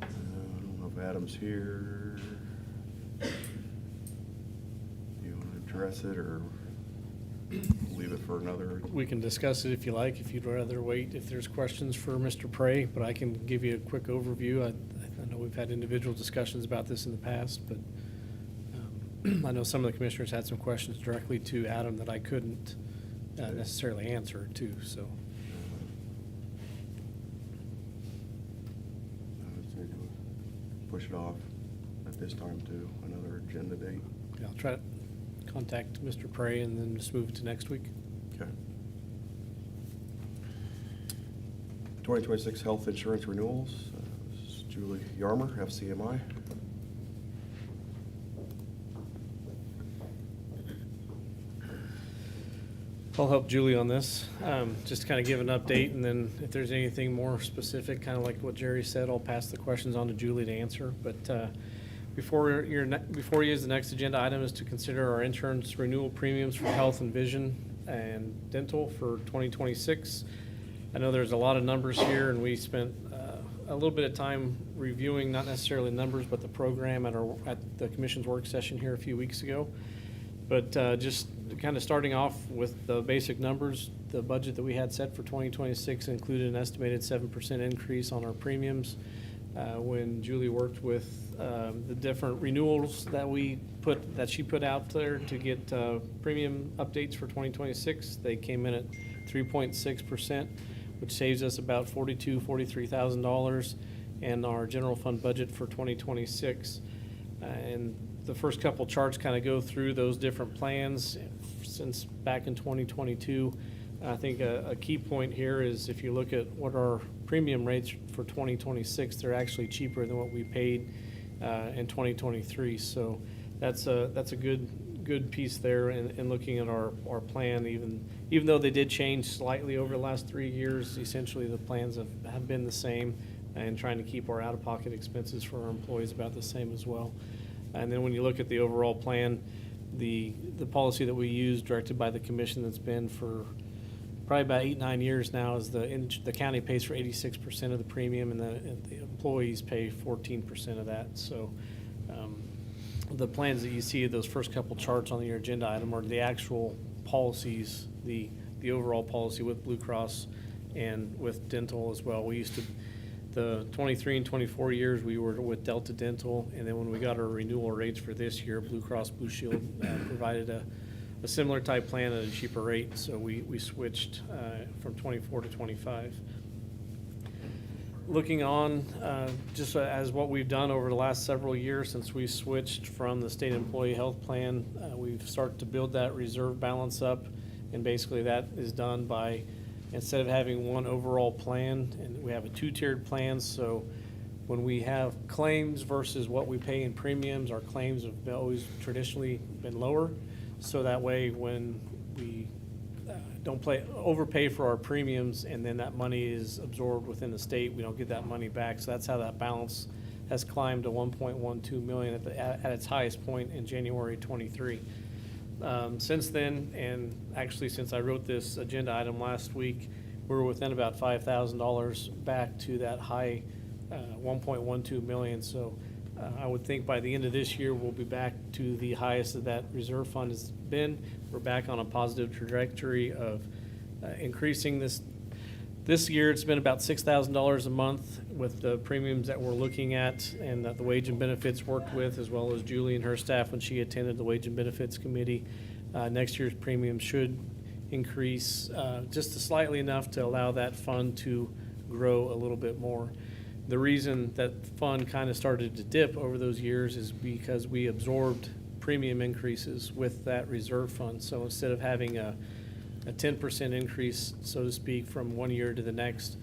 I don't know if Adam's here. Do you want to address it or leave it for another? We can discuss it if you like, if you'd rather wait, if there's questions for Mr. Prey, but I can give you a quick overview. I know we've had individual discussions about this in the past, but I know some of the commissioners had some questions directly to Adam that I couldn't necessarily answer too, so. I would say push it off at this time to another agenda date. Yeah, I'll try to contact Mr. Prey and then just move it to next week. Okay. 2026 health insurance renewals. This is Julie Yarmer, FCMI. I'll help Julie on this, just to kind of give an update, and then if there's anything more specific, kind of like what Jerry said, I'll pass the questions on to Julie to answer. But before you use the next agenda item is to consider our insurance renewal premiums for health and vision and dental for 2026. I know there's a lot of numbers here, and we spent a little bit of time reviewing, not necessarily numbers, but the program at the commission's work session here a few weeks ago. But just kind of starting off with the basic numbers, the budget that we had set for 2026 included an estimated 7% increase on our premiums. When Julie worked with the different renewals that she put out there to get premium updates for 2026, they came in at 3.6%, which saves us about $43,000 in our general fund budget for 2026. And the first couple charts kind of go through those different plans since back in 2022. I think a key point here is if you look at what our premium rates for 2026, they're actually cheaper than what we paid in 2023. So that's a good piece there in looking at our plan, even though they did change slightly over the last 3 years. Essentially the plans have been the same, and trying to keep our out-of-pocket expenses for our employees about the same as well. And then when you look at the overall plan, the policy that we use, directed by the commission, that's been for probably about 8-9 years now, is the county pays for 86% of the premium, and the employees pay 14% of that. So the plans that you see, those first couple charts on your agenda item, are the actual policies, the overall policy with Blue Cross and with dental as well. We used to, the 23 and 24 years, we were with Delta Dental, and then when we got our renewal rates for this year, Blue Cross Blue Shield provided a similar type plan at a cheaper rate, so we switched from 24 to 25. Looking on, just as what we've done over the last several years since we switched from the state employee health plan, we've started to build that reserve balance up, and basically that is done by, instead of having one overall plan, and we have a 2-tiered plan, so when we have claims versus what we pay in premiums, our claims have always traditionally been lower, so that way when we don't overpay for our premiums and then that money is absorbed within the state, we don't get that money back. So that's how that balance has climbed to $1.12 million at its highest point in January 23. Since then, and actually since I wrote this agenda item last week, we're within about $5,000 back to that high $1.12 million. So I would think by the end of this year, we'll be back to the highest that that reserve fund has been. We're back on a positive trajectory of increasing this. This year, it's been about $6,000 a month with the premiums that we're looking at and that the Wage and Benefits worked with, as well as Julie and her staff when she attended the Wage and Benefits Committee. Next year's premium should increase just slightly enough to allow that fund to grow a little bit more. The reason that fund kind of started to dip over those years is because we absorbed premium increases with that reserve fund. So instead of having a 10% increase, so to speak, from one year to the next,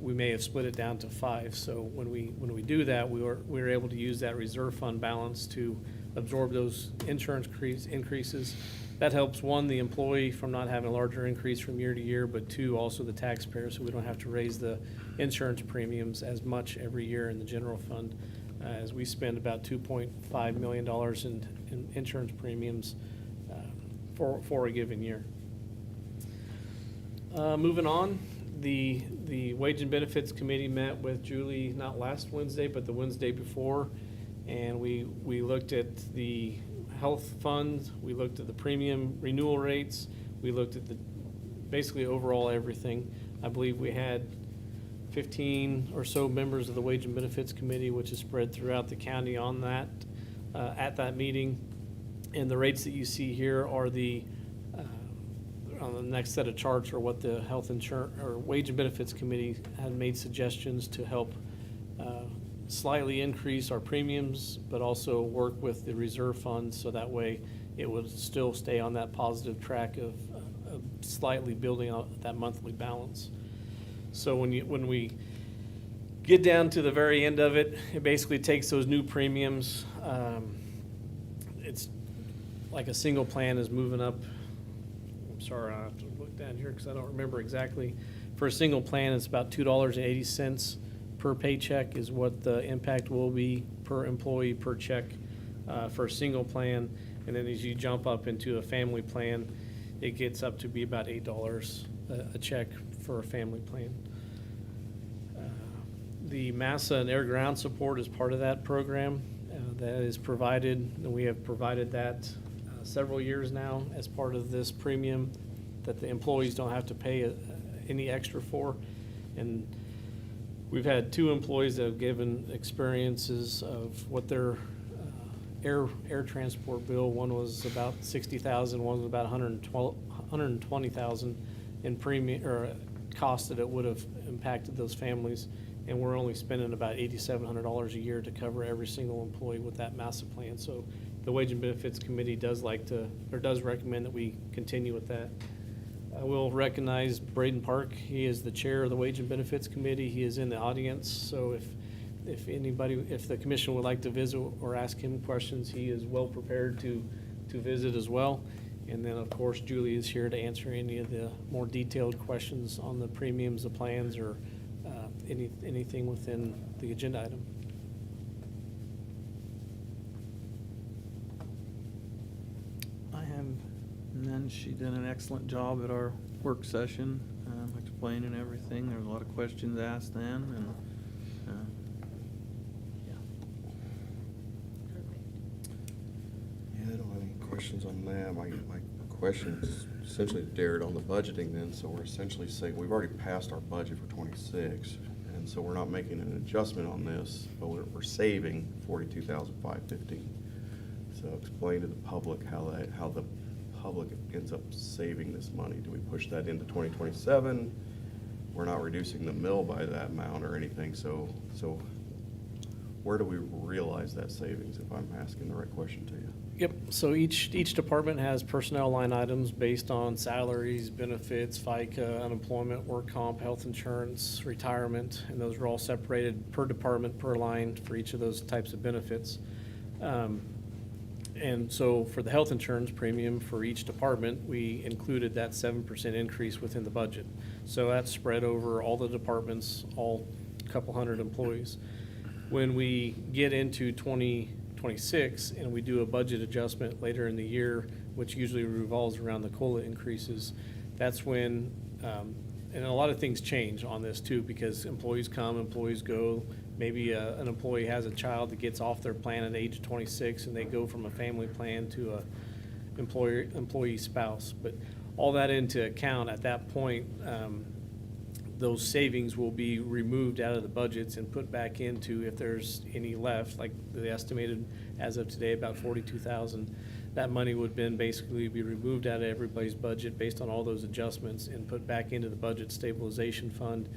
we may have split it down to 5. So when we do that, we were able to use that reserve fund balance to absorb those insurance increases. That helps, one, the employee from not having a larger increase from year to year, but two, also the taxpayer, so we don't have to raise the insurance premiums as much every year in the general fund, as we spend about $2.5 million in insurance premiums for a given year. Moving on, the Wage and Benefits Committee met with Julie not last Wednesday, but the Wednesday before, and we looked at the health fund, we looked at the premium renewal rates, we looked at basically overall everything. I believe we had 15 or so members of the Wage and Benefits Committee, which is spread throughout the county on that, at that meeting. And the rates that you see here are on the next set of charts are what the Health Insurance or Wage and Benefits Committee had made suggestions to help slightly increase our premiums, but also work with the reserve fund so that way it would still stay on that positive track of slightly building out that monthly balance. So when we get down to the very end of it, it basically takes those new premiums. It's like a single plan is moving up I'm sorry, I have to look down here because I don't remember exactly. For a single plan, it's about $2.80 per paycheck is what the impact will be per employee per check for a single plan. And then as you jump up into a family plan, it gets up to be about $8 a check for a family plan. The MASSA and air ground support is part of that program that is provided, and we have provided that several years now as part of this premium that the employees don't have to pay any extra for. And we've had 2 employees that have given experiences of what their air transport bill, one was about $60,000, one was about $120,000 in premium or cost that it would have impacted those families. And we're only spending about $8,700 a year to cover every single employee with that MASSA plan. So the Wage and Benefits Committee does recommend that we continue with that. I will recognize Braden Park. He is the chair of the Wage and Benefits Committee. He is in the audience. So if the commission would like to visit or ask him questions, he is well prepared to visit as well. And then, of course, Julie is here to answer any of the more detailed questions on the premiums, the plans, or anything within the agenda item. I have none. She did an excellent job at our work session, explaining everything. There was a lot of questions asked then, and yeah. Yeah, I don't have any questions on that. My question's essentially dared on the budgeting then, so we're essentially saying, we've already passed our budget for '26, and so we're not making an adjustment on this, but we're saving $42,515. So explain to the public how the public ends up saving this money. Do we push that into 2027? We're not reducing the mill by that amount or anything, so where do we realize that savings, if I'm asking the right question to you? Yep, so each department has personnel line items based on salaries, benefits, FICA, unemployment, work comp, health insurance, retirement, and those are all separated per department, per line for each of those types of benefits. And so for the health insurance premium for each department, we included that 7% increase within the budget. So that's spread over all the departments, all couple hundred employees. When we get into 2026 and we do a budget adjustment later in the year, which usually revolves around the COLA increases, that's when, and a lot of things change on this too, because employees come, employees go. Maybe an employee has a child that gets off their plan at age 26 and they go from a family plan to a employee spouse. But all that into account, at that point, those savings will be removed out of the budgets and put back into, if there's any left, like the estimated as of today, about 42,000. That money would then basically be removed out of everybody's budget based on all those adjustments and put back into the budget stabilization fund.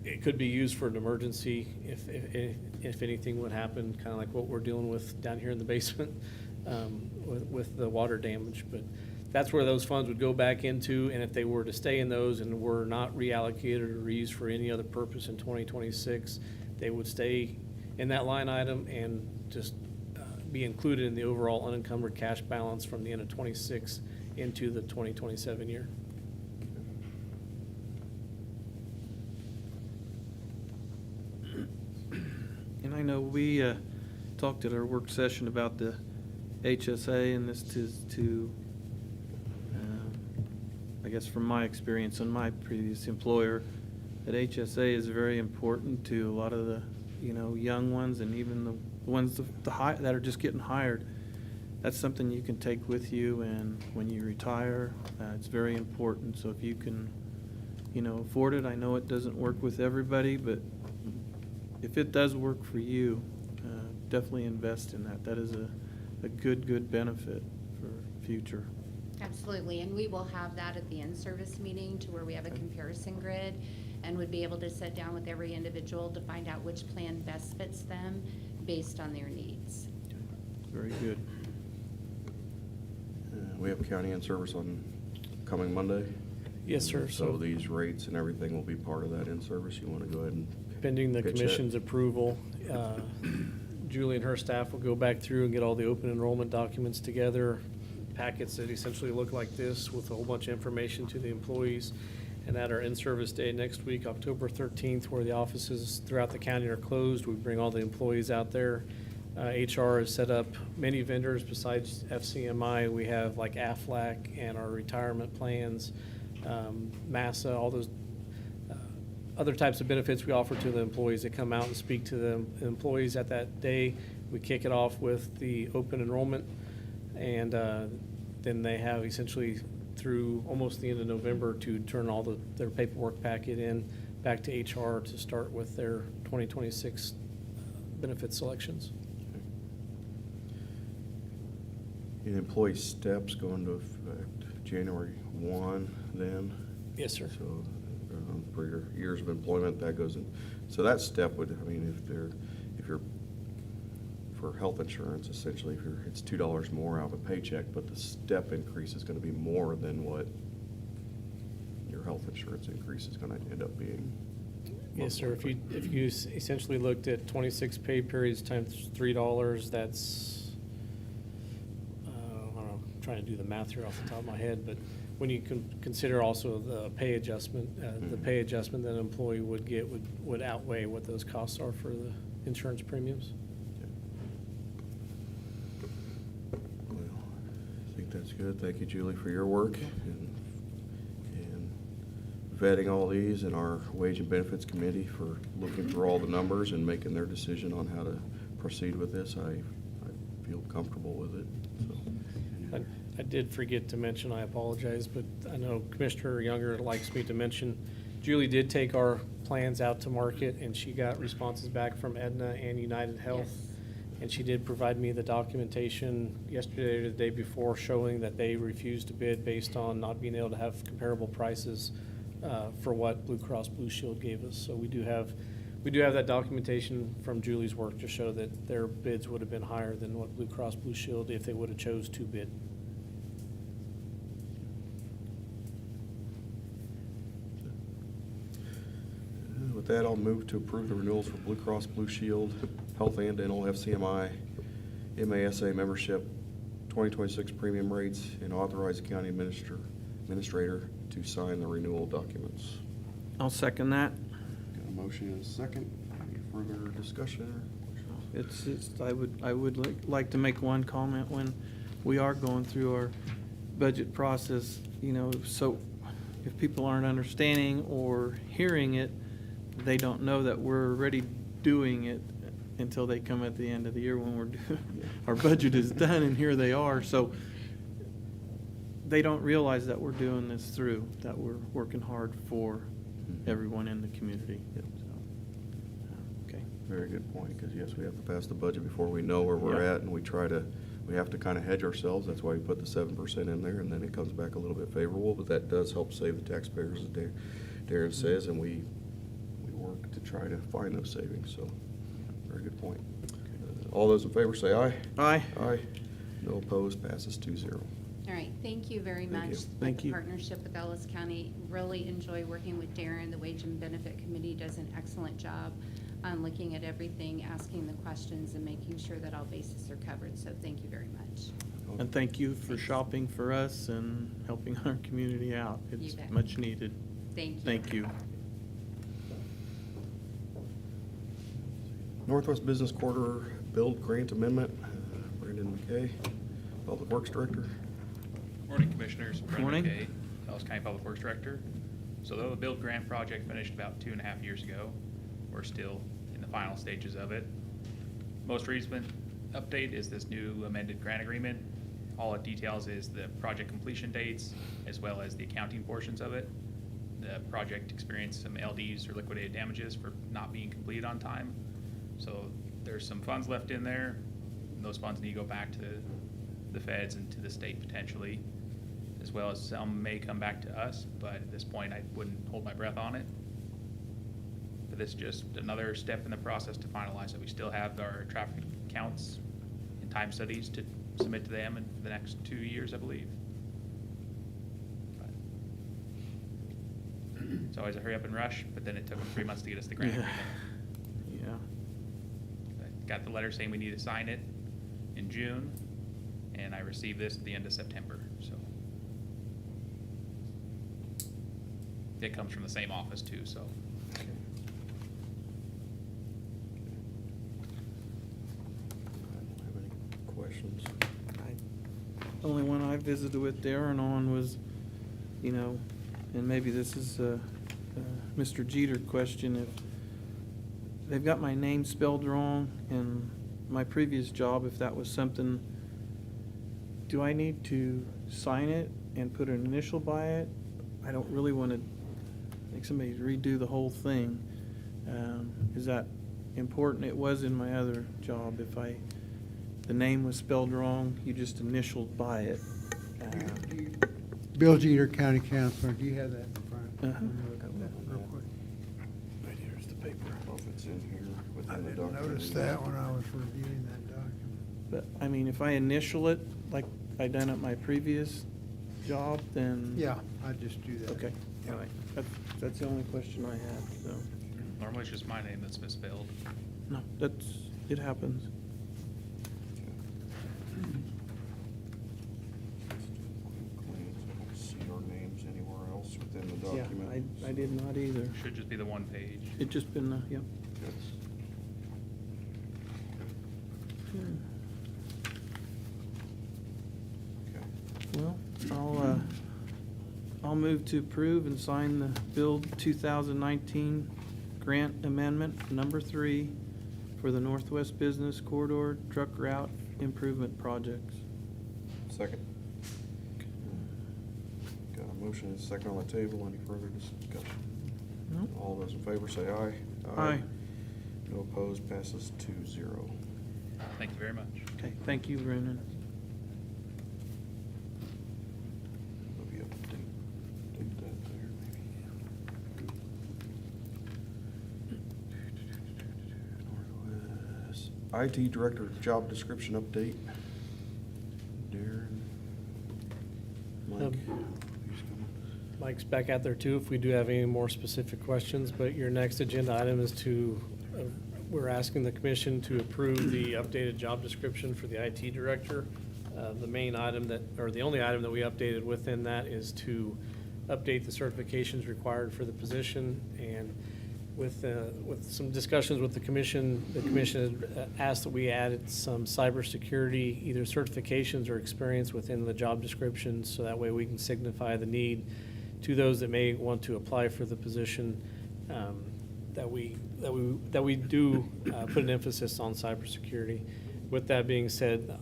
It could be used for an emergency if anything would happen, kind of like what we're dealing with down here in the basement with the water damage. But that's where those funds would go back into, and if they were to stay in those and were not reallocated or reused for any other purpose in 2026, they would stay in that line item and just be included in the overall unencumbered cash balance from the end of 26 into the 2027 year. And I know we talked at our work session about the HSA, and this is to, I guess from my experience and my previous employer, that HSA is very important to a lot of the, young ones and even the ones that are just getting hired. That's something you can take with you, and when you retire, it's very important. So if you can, afford it, I know it doesn't work with everybody, but if it does work for you, definitely invest in that. That is a good benefit for future. Absolutely, and we will have that at the in-service meeting to where we have a comparison grid and would be able to sit down with every individual to find out which plan best fits them based on their needs. Very good. We have county in-service on coming Monday. Yes, sir. So these rates and everything will be part of that in-service. You want to go ahead and Pending the pitch that? commission's approval, Julie and her staff will go back through and get all the open enrollment documents together, packets that essentially look like this with a whole bunch of information to the employees. And at our in-service day next week, October 13th, where the offices throughout the county are closed, we bring all the employees out there. HR has set up many vendors besides FCMI. We have like AFLAC and our retirement plans, MASA, all those other types of benefits we offer to the employees that come out and speak to the employees at that day. We kick it off with the open enrollment, and then they have essentially through almost the end of November to turn all their paperwork packet in back to HR to start with their 2026 benefit selections. The employee steps going to effect January 1 then? Yes, sir. So for your years of employment, that goes in. So that step would, I mean, if you're for health insurance, essentially, it's $2 more out of a paycheck, but the step increase is going to be more than what your health insurance increase is going to end up being. Yes, sir. If you essentially looked at 26 pay periods times $3, that's, I don't know, I'm trying to do the math here off the top of my head, but when you consider also the pay adjustment, the pay adjustment that an employee would get would outweigh what those costs are for the insurance premiums. Well, I think that's good. Thank you, Julie, for your work and vetting all these, and our Wage and Benefits Committee for looking through all the numbers and making their decision on how to proceed with this. I feel comfortable with it, so. I did forget to mention, I apologize, but I know Commissioner Younger likes me to mention, Julie did take our plans out to market, and she got responses back from Aetna and United Health. Yes. And she did provide me the documentation yesterday or the day before showing that they refused to bid based on not being able to have comparable prices for what Blue Cross Blue Shield gave us. So we do have that documentation from Julie's work to show that their bids would have been higher than what Blue Cross Blue Shield if they would have chose to bid. With that, I'll move to approve the renewals for Blue Cross Blue Shield, Health and Dental, FCMI, MASA membership, 2026 premium rates, and authorize the county administrator to sign the renewal documents. I'll second that. Got a motion and a second. Any further discussion? I would like to make one comment when we are going through our budget process, so if people aren't understanding or hearing it, they don't know that we're already doing it until they come at the end of the year when our budget is done, and here they are. So they don't realize that we're doing this through, that we're working hard for everyone in the community. Yep. So, okay. Very good point, because yes, we have to pass the budget before we know where we're Yeah. at, and we have to kind of hedge ourselves. That's why we put the 7% in there, and then it comes back a little bit favorable, but that does help save the taxpayers, as Darren says, and we work to try to find those savings, so very good point. All those in favor say aye. Aye. Aye. No opposed, passes 2-0. All right, thank you very Thank much. you. Thank you. Partnership with Ellis County, really enjoy working with Darren. The Wage and Benefit Committee does an excellent job on looking at everything, asking the questions, and making sure that all bases are covered, so thank you very much. And thank you for shopping for us and helping our community out. It's bet. much needed. Thank you. Thank you. Northwest Business Quarter Build Grant Amendment, Brandon McKay, Public Works Director. Morning, Commissioners. Brendan Morning. McKay, Ellis County Public Works Director. So though the build grant project finished about 2.5 years ago, we're still in the final stages of it. Most recent update is this new amended grant agreement. All it details is the project completion dates as well as the accounting portions of it. The project experienced some LDs or liquidated damages for not being completed on time. So there's some funds left in there. And those funds need to go back to the feds and to the state potentially, as well as some may come back to us, but at this point I wouldn't hold my breath on it. But this is just another step in the process to finalize it. We still have our traffic counts and time studies to submit to them in the next 2 years, I believe. But it's always a hurry up and rush, but then it took them 3 months to get us the grant agreement. Yeah. I got the letter saying we need to sign it in June, And I received this at the end of September, so. It comes from the same office too, so. Okay. I don't have any questions. The only one I visited with Darren on was, you know, and maybe this is a Mr. Jeter question, if they've got my name spelled wrong in my previous job, if that was something, do I need to sign it and put an initial by it? I don't really want to make somebody redo the whole thing. Is that important? It was in my other job. If the name was spelled wrong, you just initialed by it. Bill Jeter, County Counselor, do you have that in front? Uh-huh. Let me look at that real quick. Right here's the paper. I don't know if it's in here I within the didn't document. notice that when I was reviewing that document. But, I mean, if I initial it, like I done at my previous job, then. Yeah, I'd just do that. Okay, all right. That's the only question I had, so. Normally it's just my name that's misspelled. No, it happens. I don't see our names anywhere else within the Yeah, document. I did not either. Should just be the one page. It just been, yep. Yes. Okay. Well, I'll move to approve and sign the Bill 2019 Grant Amendment Number 3 for the Northwest Business Corridor Truck Route Improvement Projects. Second. Got a motion and a second on the table. Any further discussion? No? All those in favor say aye. Aye. No opposed, passes 2-0. Thank you very much. Okay, thank you, Brendan. Maybe update that there, maybe. Northwest IT Director job description update. Darren. Mike. He's coming. Mike's back out there too, if we do have any more specific questions, but your next agenda item is we're asking the commission to approve the updated job description for the IT director. The main item the only item that we updated within that is to update the certifications required for the position. And with some discussions with the commission had asked that we added some cybersecurity, either certifications or experience within the job description, so that way we can signify the need to those that may want to apply for the position, that we do put an emphasis on cybersecurity. With that being said,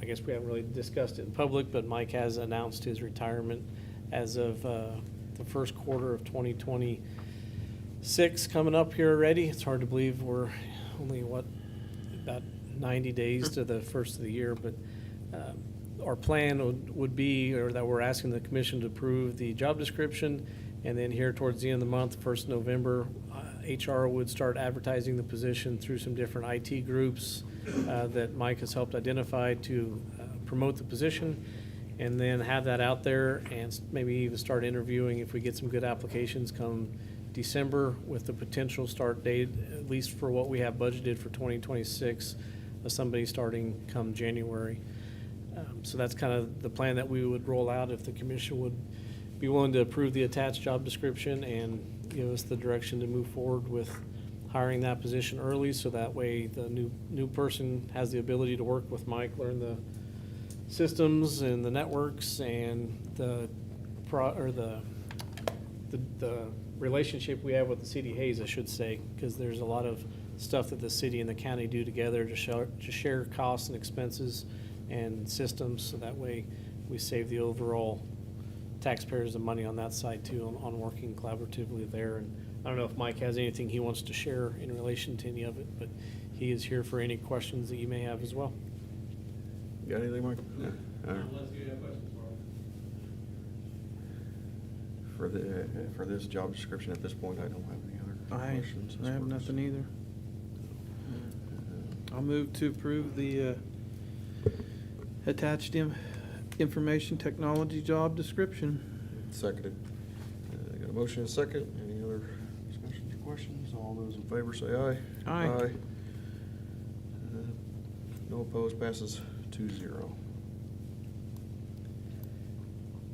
I guess we haven't really discussed it in public, but Mike has announced his retirement as of the first quarter of 2026 coming up here already. It's hard to believe we're only, about 90 days to the first of the year, but our plan would be, or that we're asking the commission to approve the job description, and then here towards the end of the month, 1st November, HR would start advertising the position through some different IT groups that Mike has helped identify to promote the position, and then have that out there and maybe even start interviewing if we get some good applications come December, with the potential start date, at least for what we have budgeted for 2026, of somebody starting come January. So that's kind of the plan that we would roll out if the commission would be willing to approve the attached job description and give us the direction to move forward with hiring that position early, so that way the new person has the ability to work with Mike, learn the systems and the networks and the relationship we have with the city of Hayes, I should say, because there's a lot of stuff that the city and the county do together to share costs and expenses and systems, so that way we save the overall taxpayers the money on that side too, on working collaboratively there. And I don't know if Mike has anything he wants to share in relation to any of it, but he is here for any questions that you may have as well. Got anything, Mike? No. All right. For this job description at this point, I don't have any other questions. I have nothing either. I'll move to approve the attached information technology job description. Seconded. Got a motion and a second. Any other discussions or questions? All those in favor say aye. Aye. No opposed, passes 2-0.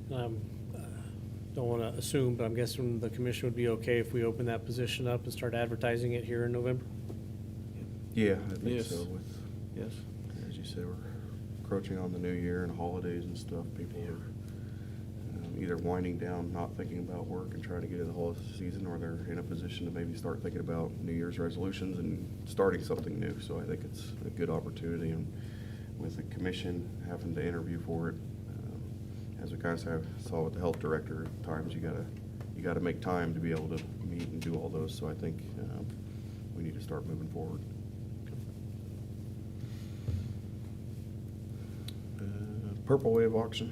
Don't want to assume, but I'm guessing the commission would be okay if we open that position up and start advertising it here in November? Yeah, I think Yes. so. With, Yes. as you said, we're encroaching on the new year and holidays and stuff. People are either winding down, not thinking about work and trying to get in the holiday season, or they're in a position to maybe start thinking about New Year's resolutions and starting something new. So I think it's a good opportunity, and with the commission having to interview for it, as we kind of saw with the health director, at times you gotta make time to be able to meet and do all those. So I think we need to start moving forward. Purple Wave auction.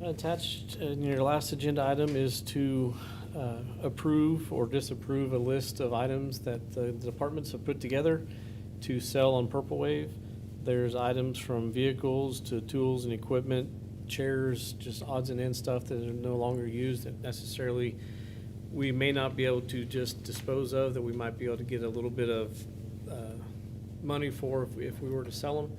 Attached in your last agenda item is to approve or disapprove a list of items that the departments have put together to sell on Purple Wave. There's items from vehicles to tools and equipment, chairs, just odds and ends stuff that are no longer used that necessarily we may not be able to just dispose of, that we might be able to get a little bit of money for if we were to sell them.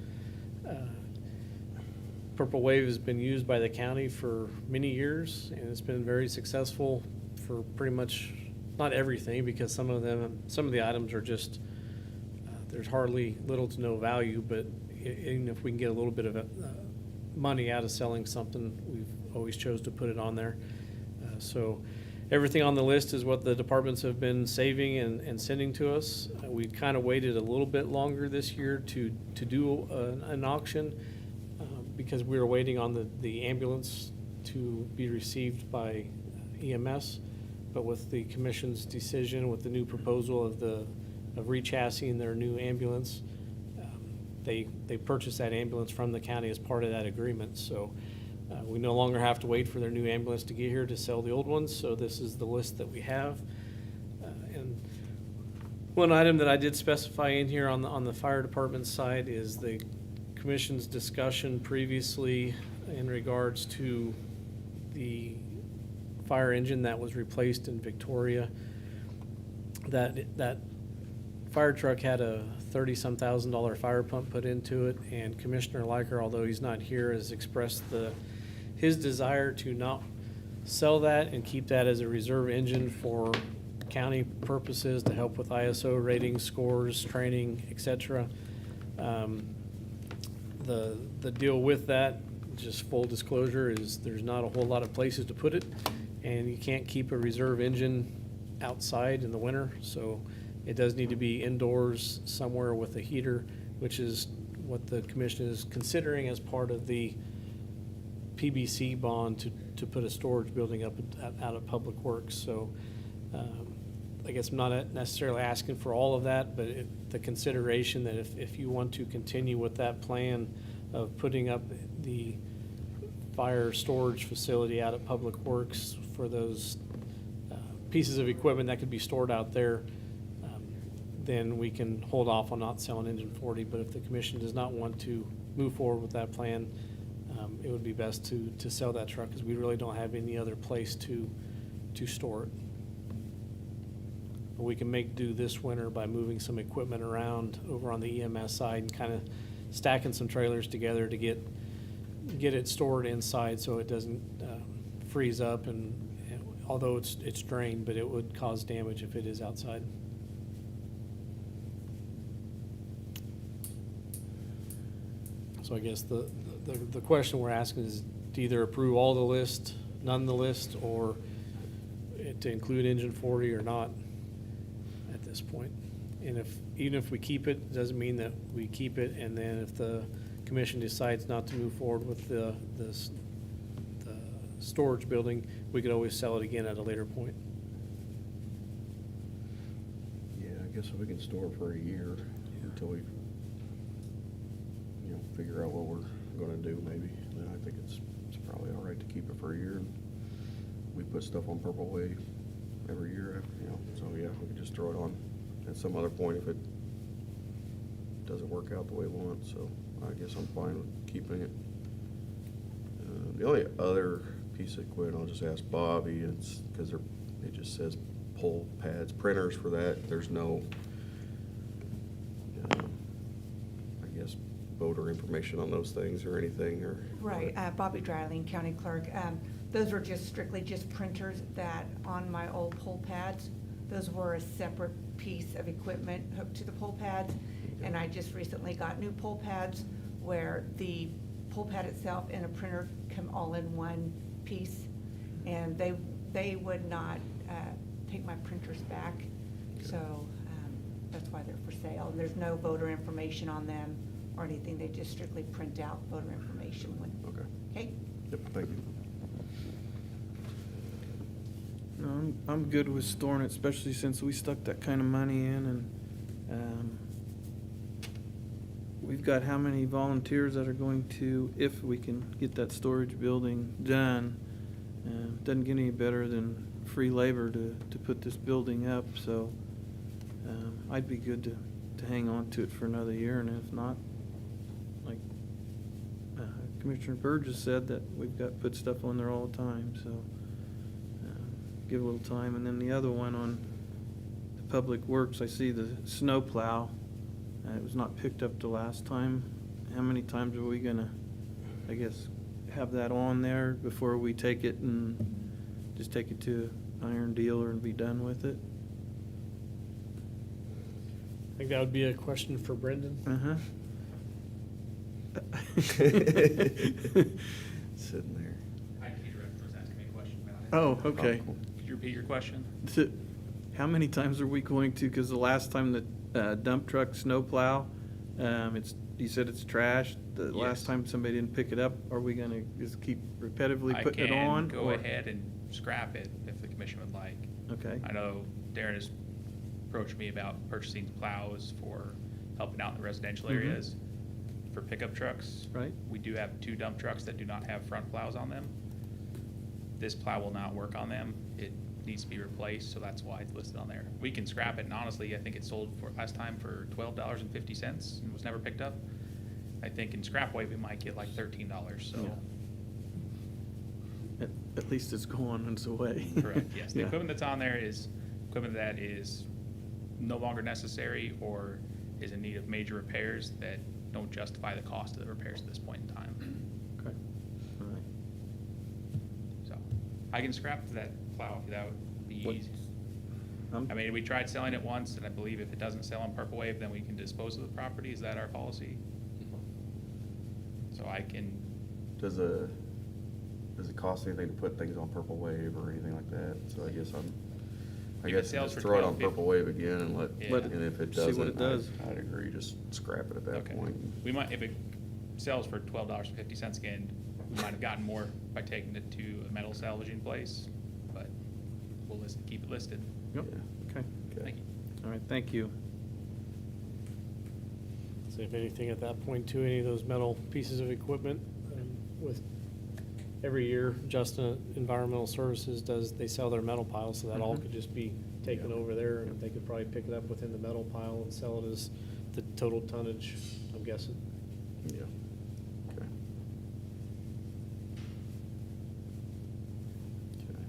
Purple Wave has been used by the county for many years, and it's been very successful for pretty much, not everything, because some of the items are just, there's hardly little to no value, but even if we can get a little bit of money out of selling something, we've always chose to put it on there. So everything on the list is what the departments have been saving and sending to us. We kind of waited a little bit longer this year to do an auction, because we were waiting on the ambulance to be received by EMS. But with the commission's decision, with the new proposal of rechassing their new ambulance, they purchased that ambulance from the county as part of that agreement. So we no longer have to wait for their new ambulance to get here to sell the old ones. So this is the list that we have. And one item that I did specify in here on the fire department side is the commission's discussion previously in regards to the fire engine that was replaced in Victoria. That fire truck had a $30-some thousand fire pump put into it, and Commissioner Liker, although he's not here, has expressed his desire to not sell that and keep that as a reserve engine for county purposes to help with ISO ratings, scores, training, etc. The deal with that, just full disclosure, is there's not a whole lot of places to put it, and you can't keep a reserve engine outside in the winter, so it does need to be indoors somewhere with a heater, which is what the commission is considering as part of the PBC bond to put a storage building up out of Public Works. So I guess I'm not necessarily asking for all of that, but the consideration that if you want to continue with that plan of putting up the fire storage facility out at Public Works for those pieces of equipment that could be stored out there, then we can hold off on not selling Engine 40. But if the commission does not want to move forward with that plan, it would be best to sell that truck, because we really don't have any other place to store it. But we can make do this winter by moving some equipment around over on the EMS side and kind of stacking some trailers together to get it stored inside so it doesn't freeze up, and although it's drained, but it would cause damage if it is outside. So I guess the question we're asking is to either approve all the list, none the list, or to include Engine 40 or not at this point. And even if we keep it, doesn't mean that we keep it, and then if the commission decides not to move forward with the storage building, we could always sell it again at a later point. Yeah, I guess if we can store for a year until we, figure out what we're gonna do, maybe, then I think it's probably all right to keep it for a year. We put stuff on Purple Wave every year, so yeah, we could just throw it on at some other point if it doesn't work out the way we want, so I guess I'm fine with keeping it. The only other piece of equipment, I'll just ask Bobby, it's because it just says pull pads, printers for that. There's no, I guess, voter information on those things or anything, or? Right, Bobby Dryling, County Clerk. Those were just strictly just printers that on my old poll pads, those were a separate piece of equipment hooked to the poll pads. And I just recently got new poll pads where the poll pad itself and a printer come all in one piece. And they would not take my printers back. So that's why they're for sale. And there's no voter information on them or anything. They just strictly print out voter information when, Okay. okay? Yep, thank you. No, I'm good with storing it, especially since we stuck that kind of money in, and we've got how many volunteers that are going to, if we can get that storage building done. Doesn't get any better than free labor to put this building up, so I'd be good to hang on to it for another year, and if not, like Commissioner Burgess said, that we've got put stuff on there all the time, so give it a little time. And then the other one on the Public Works, I see the snow plow. It was not picked up the last time. How many times are we gonna, I guess, have that on there before we take it and just take it to an iron dealer and be done with it? I think that would be a question for Brendan. Sitting there. IT director was asking me a question about it. Oh, okay. Could you repeat your question? How many times are we going to, because the last time the dump truck snow plow, you said it's trash. The last Yes. time somebody didn't pick it up, are we gonna just keep repetitively I putting it on? can go or- ahead and scrap it if the commission would like. Okay. I know Darren has approached me about purchasing plows for helping out in the residential Mhm. areas for pickup trucks. Right. We do have 2 dump trucks that do not have front plows on them. This plow will not work on them. It needs to be replaced, so that's why it's listed on there. We can scrap it, and honestly, I think it sold for, last time, for $12.50 and was never picked up. I think in scrap weight, we might get like $13, so. Yeah. At least it's gone and it's away. Correct, yes. The Yeah. equipment that's on there is equipment that is no longer necessary or is in need of major repairs that don't justify the cost of the repairs at this point in time. Okay. All right. So, I can scrap that plow if that would be What- easy. I'm- I mean, we tried selling it once, and I believe if it doesn't sell on Purple Wave, then we can dispose of the property. Is that our policy? So I can, Does it cost anything to put things on Purple Wave or anything like that? So I guess If it just sells for throw it on $12.50 Purple Wave again and Yeah. Let it- and if it see what doesn't, it does. I'd agree, just scrap it at that okay. point. We might, if it sells for $12.50 again, we might have gotten more by taking it to a metal salvaging place, but we'll keep it listed. Yep, Yeah. okay. Thank you. All right, thank you. So if anything at that point too, any of those metal pieces of equipment, with every year, Justin Environmental Services they sell their metal piles, so that all Mhm. could just be taken over there, and they could probably pick it up within the metal pile and sell it as the total tonnage, I'm guessing. Yeah. Okay. Okay.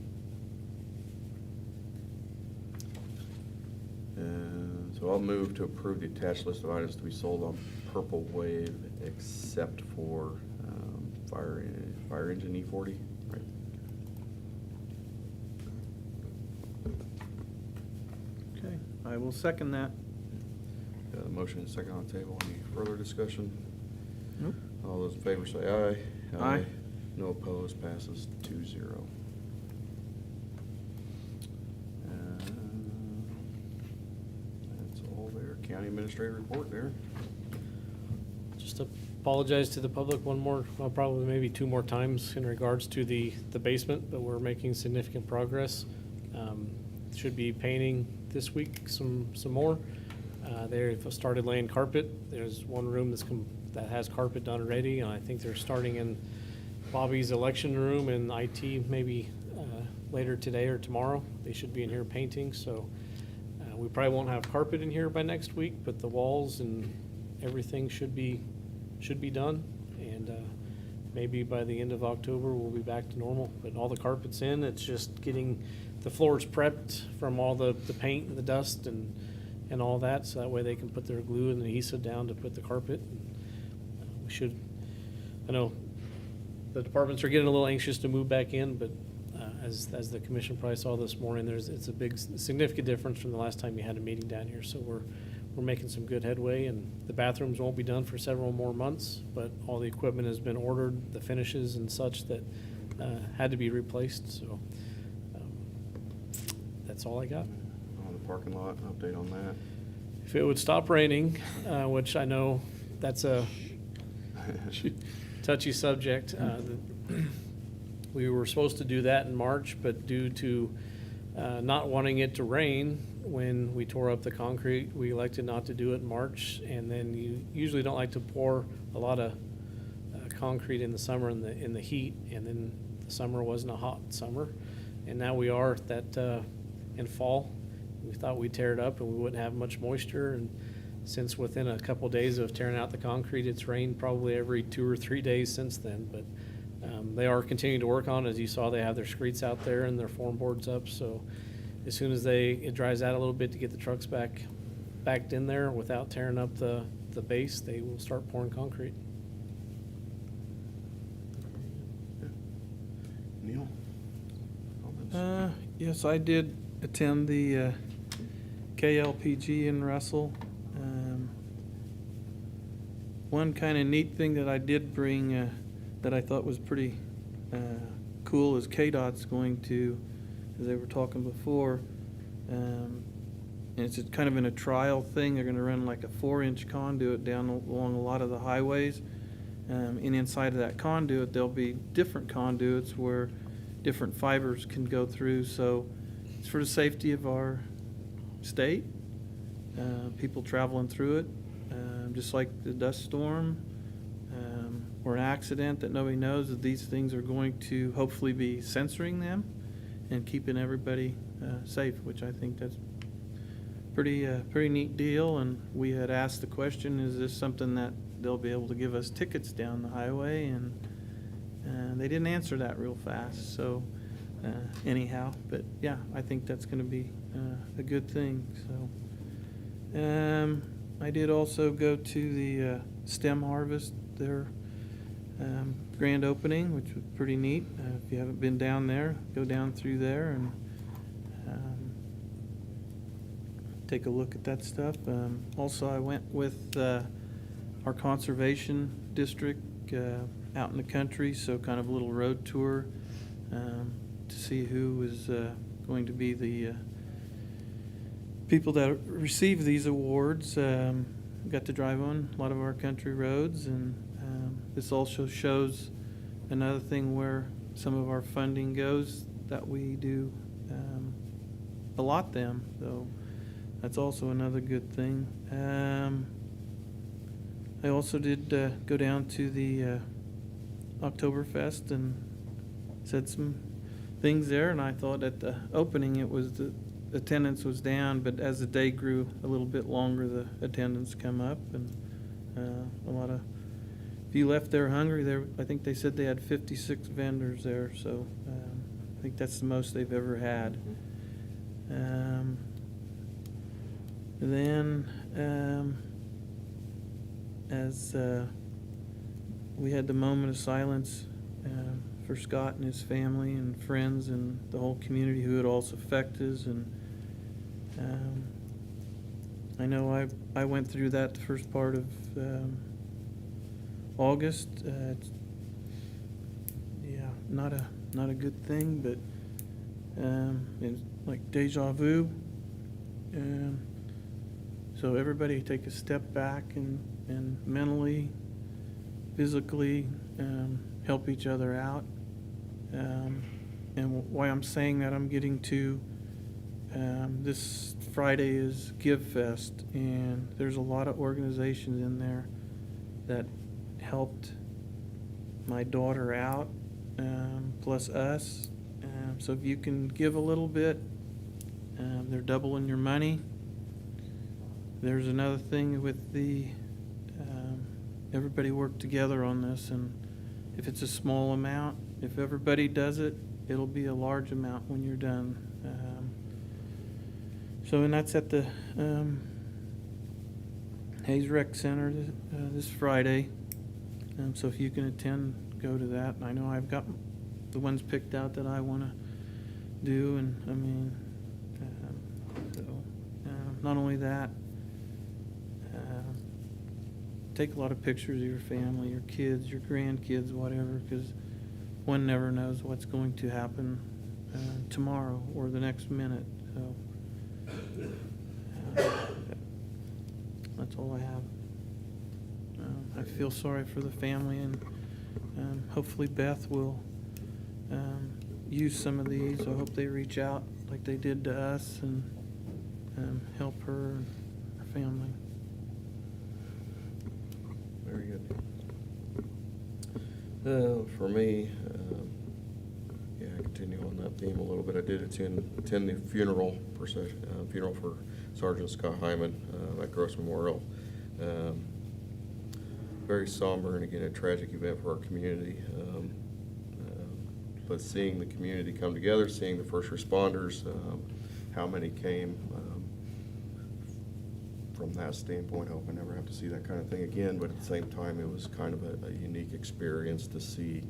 And so I'll move to approve the attached list of items to be sold on Purple Wave except for fire engine E40, right? Okay, I will second that. Got a motion and a second on the table. Any further discussion? Nope. All those in favor say aye. Aye. No opposed, passes 2-0. That's all there. County Administrator report there. Just apologize to the public one more, well, probably maybe 2 more times in regards to the basement, but we're making significant progress. Should be painting this week some more. They've started laying carpet. There's one room that has carpet done already, and I think they're starting in Bobby's election room and IT maybe later today or tomorrow. They should be in here painting, so we probably won't have carpet in here by next week, but the walls and everything should be done, and maybe by the end of October, we'll be back to normal. But all the carpet's in, it's just getting the floors prepped from all the paint and the dust and all that, so that way they can put their glue and adhesive down to put the carpet. we should, I know the departments are getting a little anxious to move back in, but as the commission probably saw this morning, it's a big, significant difference from the last time you had a meeting down here. So we're making some good headway, and the bathrooms won't be done for several more months, but all the equipment has been ordered, the finishes and such that had to be replaced. So that's all I got. On the parking lot, update on that. If it would stop raining, which I know that's a touchy subject, we were supposed to do that in March, but due to not wanting it to rain when we tore up the concrete, we elected not to do it in March. And then you usually don't like to pour a lot of concrete in the summer in the heat, and then the summer wasn't a hot summer. And now we are that in fall. We thought we'd tear it up and we wouldn't have much moisture. And since within a couple days of tearing out the concrete, it's rained probably every 2 or 3 days since then. But they are continuing to work on it. As you saw, they have their screeds out there and their form boards up. So as soon as it dries out a little bit to get the trucks backed in there without tearing up the base, they will start pouring concrete. Neil? Comments? Yes, I did attend the KLPG in Russell. One kind of neat thing that I did bring that I thought was pretty cool is KDOT's going to, as they were talking before, and it's kind of in a trial thing. They're going to run like a 4-inch conduit down along a lot of the highways. And inside of that conduit, there'll be different conduits where different fibers can go through. So it's for the safety of our state, people traveling through it, just like the dust storm or an accident that nobody knows, that these things are going to hopefully be censoring them and keeping everybody safe, which I think that's pretty neat deal. And we had asked the question, is this something that they'll be able to give us tickets down the highway? And they didn't answer that real fast. So anyhow, but yeah, I think that's going to be a good thing. So I did also go to the STEM Harvest, their grand opening, which was pretty neat. If you haven't been down there, go down through there and take a look at that stuff. Also, I went with our conservation district out in the country, so kind of a little road tour to see who was going to be the people that receive these awards. Got to drive on a lot of our country roads, and this also shows another thing where some of our funding goes, that we do allot them, so that's also another good thing. I also did go down to the Oktoberfest and said some things there, and I thought at the opening the attendance was down, but as the day grew a little bit longer, the attendance come up, and a lot of, if you left there hungry, I think they said they had 56 vendors there, so I think that's the most they've ever had. As we had the moment of silence for Scott and his family and friends and the whole community who it also affected, and I know I went through that the first part of August. Not a good thing, but it's like deja vu. So everybody take a step back and mentally, physically help each other out. And why I'm saying that, I'm getting to this Friday is Give Fest, and there's a lot of organizations in there that helped my daughter out, plus us. So if you can give a little bit, they're doubling your money. There's another thing with the everybody worked together on this, and if it's a small amount, if everybody does it, it'll be a large amount when you're done. And that's at the Hayes Rec Center this Friday. So if you can attend, go to that. And I know I've got the ones picked out that I want to do, and I mean, not only that, take a lot of pictures of your family, your kids, your grandkids, whatever, because one never knows what's going to happen tomorrow or the next minute. So that's all I have. I feel sorry for the family, and hopefully Beth will use some of these. I hope they reach out like they did to us and help her and her family. Very good. For me, yeah, continue on that theme a little bit. I did attend the funeral procession, funeral for Sergeant Scott Hyman at Gross Memorial. Very somber, and again, a tragic event for our community. But seeing the community come together, seeing the first responders, how many came, from that standpoint, I hope I never have to see that kind of thing again, but at the same time, it was kind of a unique experience to see,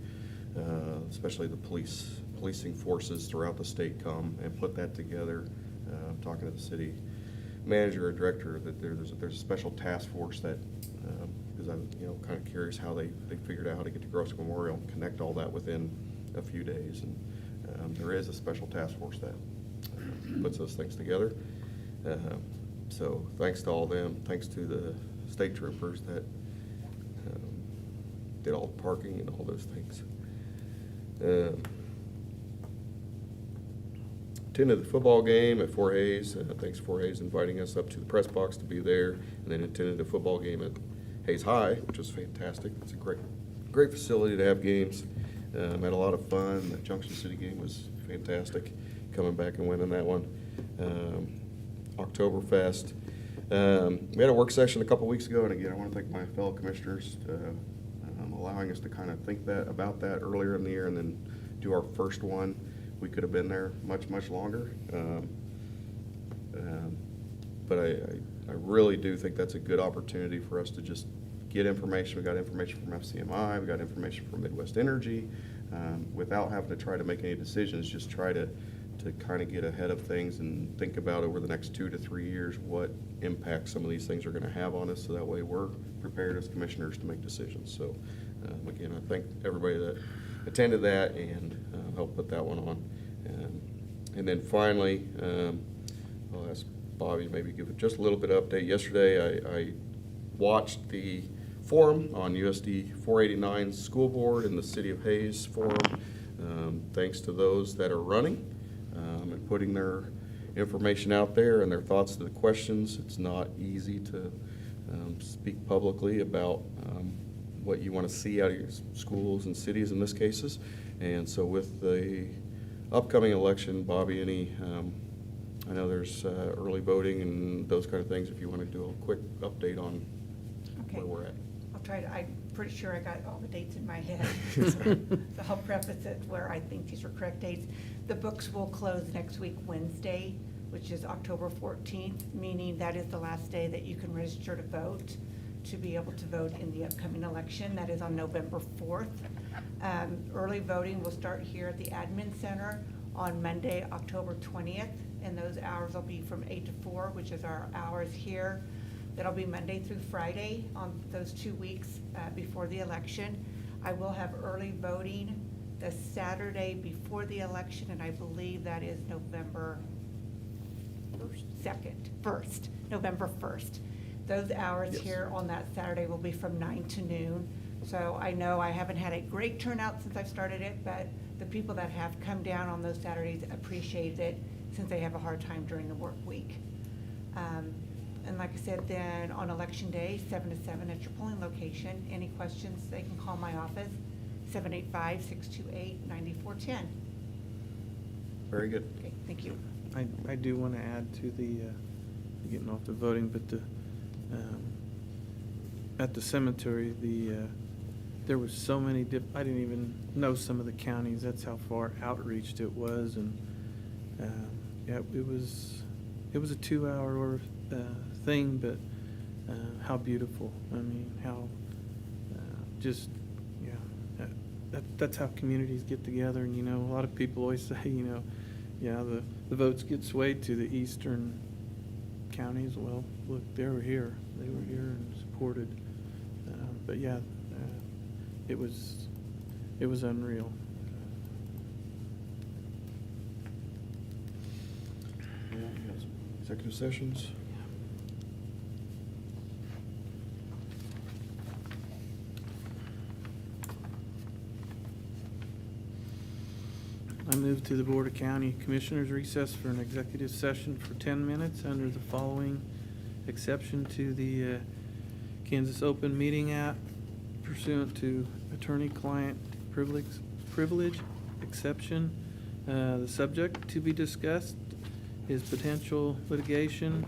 especially the policing forces throughout the state come and put that together. Talking to the city manager or director, that there's a special task force that, because I'm kind of curious how they figured out how to get to Gross Memorial and connect all that within a few days, and there is a special task force that puts those things together. So thanks to all them, thanks to the state troopers that did all the parking and all those things. Attended the football game at Fort Hays. Thanks Fort Hays inviting us up to the press box to be there, and then attended a football game at Hays High, which was fantastic. It's a great facility to have games. Had a lot of fun. The Junction City game was fantastic, coming back and winning that one. Oktoberfest. We had a work session a couple weeks ago, and again, I want to thank my fellow commissioners allowing us to kind of think about that earlier in the year and then do our first one. We could have been there much longer, but I really do think that's a good opportunity for us to just get information. We got information from FCMI, we got information from Midwest Energy, without having to try to make any decisions, just try to kind of get ahead of things and think about over the next 2 to 3 years what impact some of these things are going to have on us, so that way we're prepared as commissioners to make decisions. So again, I thank everybody that attended that and helped put that one on. And then finally, I'll ask Bobby to maybe give just a little bit of update. Yesterday, I watched the forum on USD 489 School Board and the City of Hays forum. Thanks to those that are running and putting their information out there and their thoughts to the questions. It's not easy to speak publicly about what you want to see out of your schools and cities in this cases. And so with the upcoming election, Bobby, I know there's early voting and those kind of things, if you want to do a quick update on where we're at. I'll try to, I'm pretty sure I got all the dates in my head. So I'll preface it where I think these are correct dates. The books will close next week, Wednesday, which is October 14th, meaning that is the last day that you can register to vote, to be able to vote in the upcoming election. That is on November 4th. Early voting will start here at the Admin Center on Monday, October 20th, and those hours will be from 8 to 4, which is our hours here. That'll be Monday through Friday on those 2 weeks before the election. I will have early voting the Saturday before the election, and I believe that is November 1st, November 1st. Those hours Yes. here on that Saturday will be from 9 to noon. So I know I haven't had a great turnout since I've started it, but the people that have come down on those Saturdays appreciate it since they have a hard time during the work week. And like I said, then on election day, 7 to 7 at your polling location. Any questions, they can call my office, 785-628-9410. Very good. Okay, thank you. I do want to add to the, getting off the voting, but at the cemetery, there was so many I didn't even know some of the counties. That's how far outreached it was, and yeah, it was a 2-hour thing, but how beautiful. I mean, how just that's how communities get together. And, a lot of people always say, yeah, the votes get swayed to the eastern counties. Well, look, they were here and supported. But yeah, it was unreal. Yeah, we have some executive sessions. I move to the Board of County Commissioners recess for an executive session for 10 minutes under the following exception to the Kansas Open Meeting Act pursuant to attorney-client privilege exception. The subject to be discussed is potential litigation.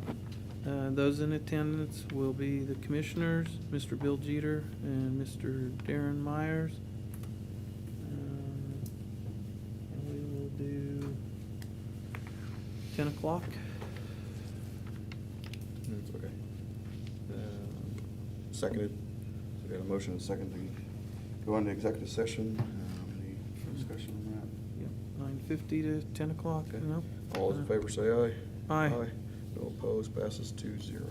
Those in attendance will be the commissioners, Mr. Bill Jeter and Mr. Darren Myers. And we will do 10 o'clock. That's okay. Seconded. So we got a motion and a second to go into executive session. Any discussion on Yep, 9:50 to 10 o'clock, no? that? All those in favor say aye. Aye. No opposed, passes 2-0.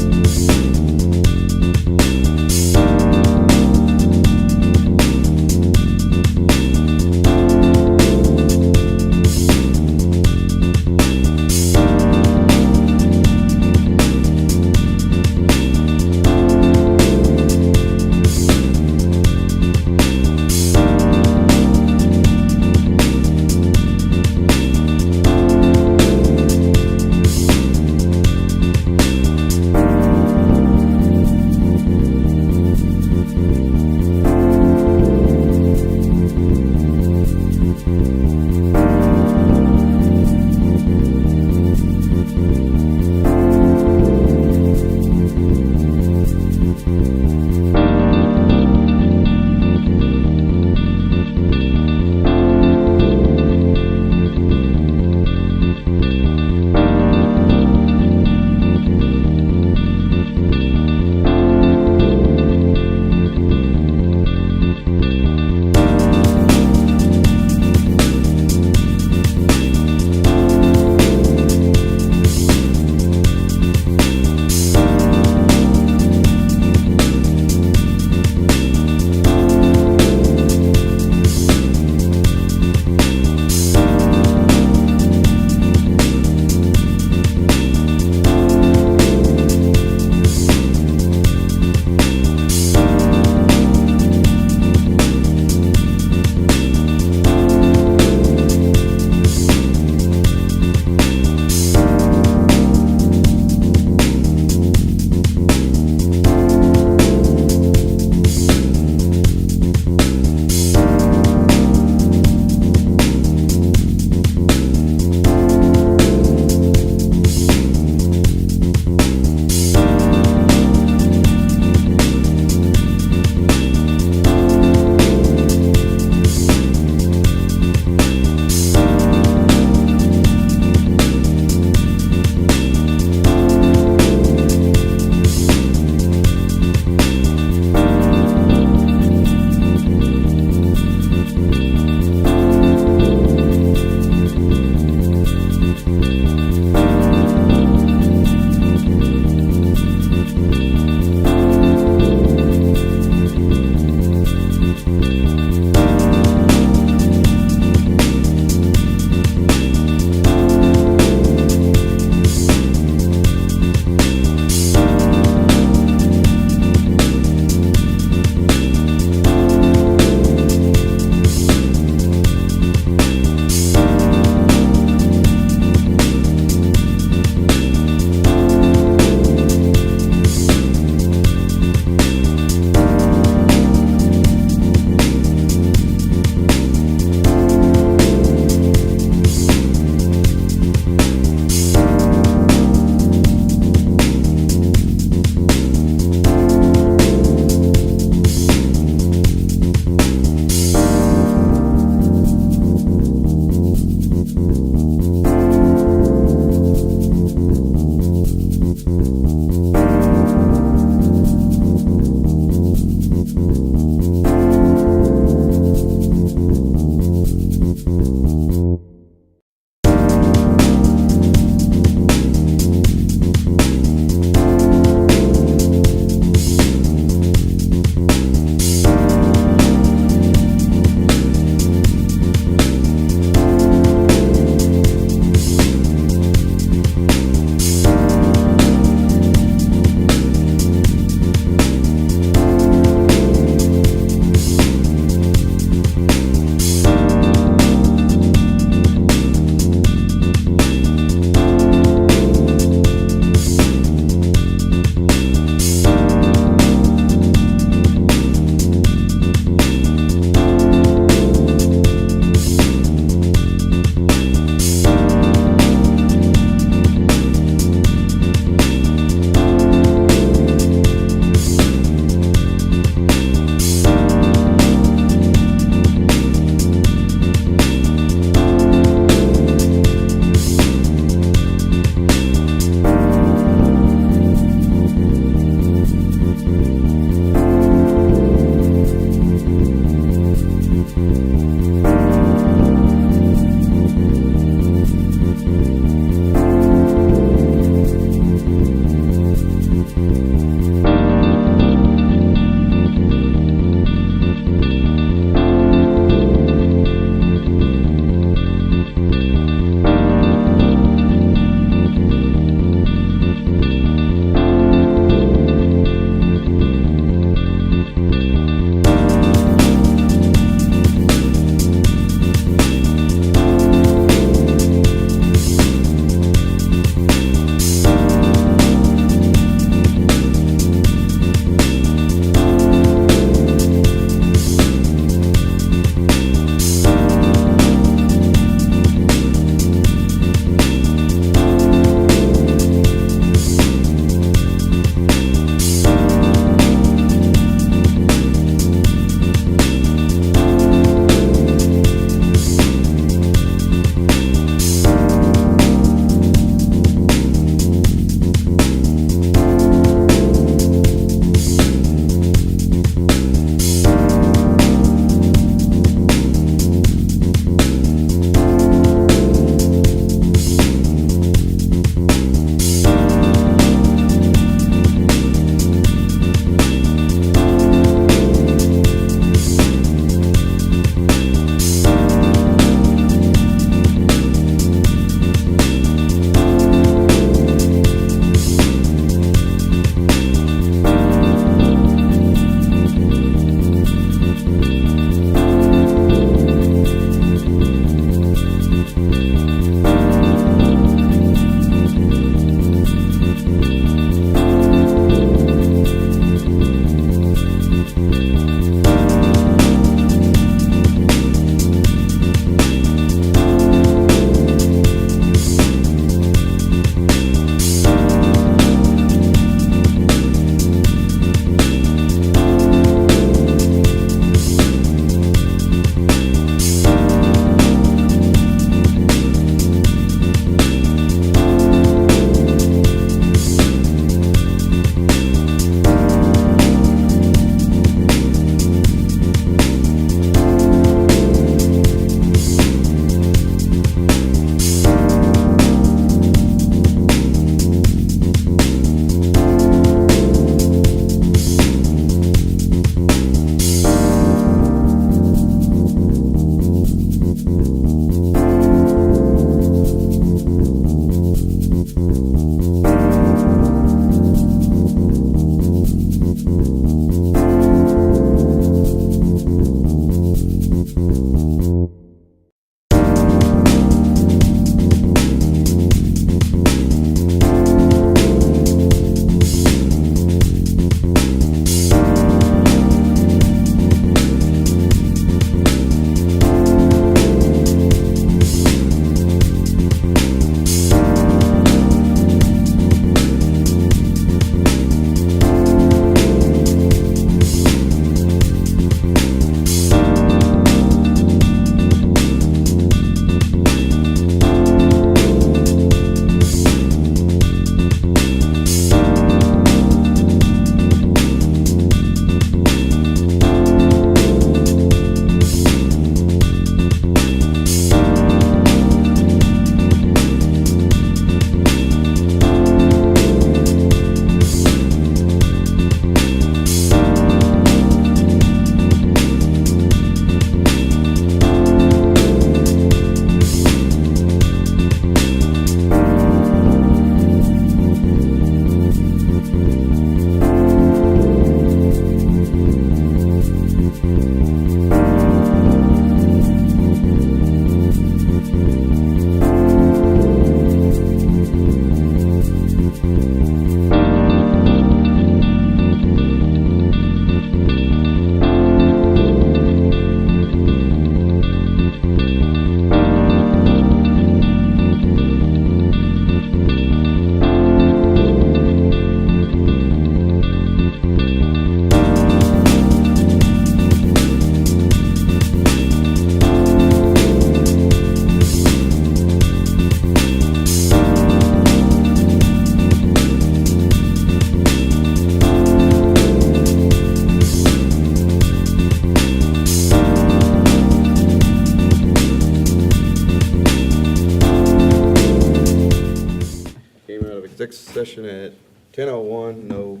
session at 10:01. No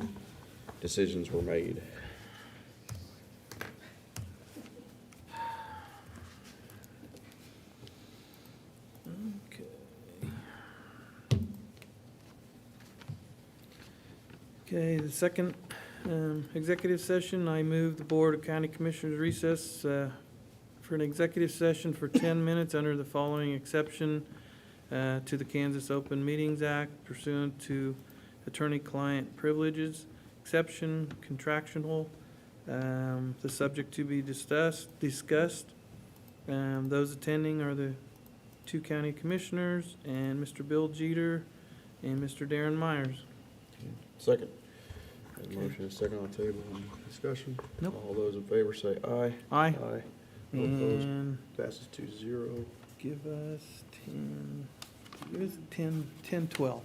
decisions were made. Okay, the second executive session, I move the Board of County Commissioners recess for an executive session for 10 minutes under the following exception to the Kansas Open Meetings Act pursuant to attorney-client privileges, exception contractual, the subject to be discussed. Those attending are the 2 county commissioners and Mr. Bill Jeter and Mr. Darren Myers. Second. Have a motion and a second on the table. Any discussion? Nope. All those in favor say aye. Aye. Aye. No opposed. And Passes 2-0. give us 10, 12.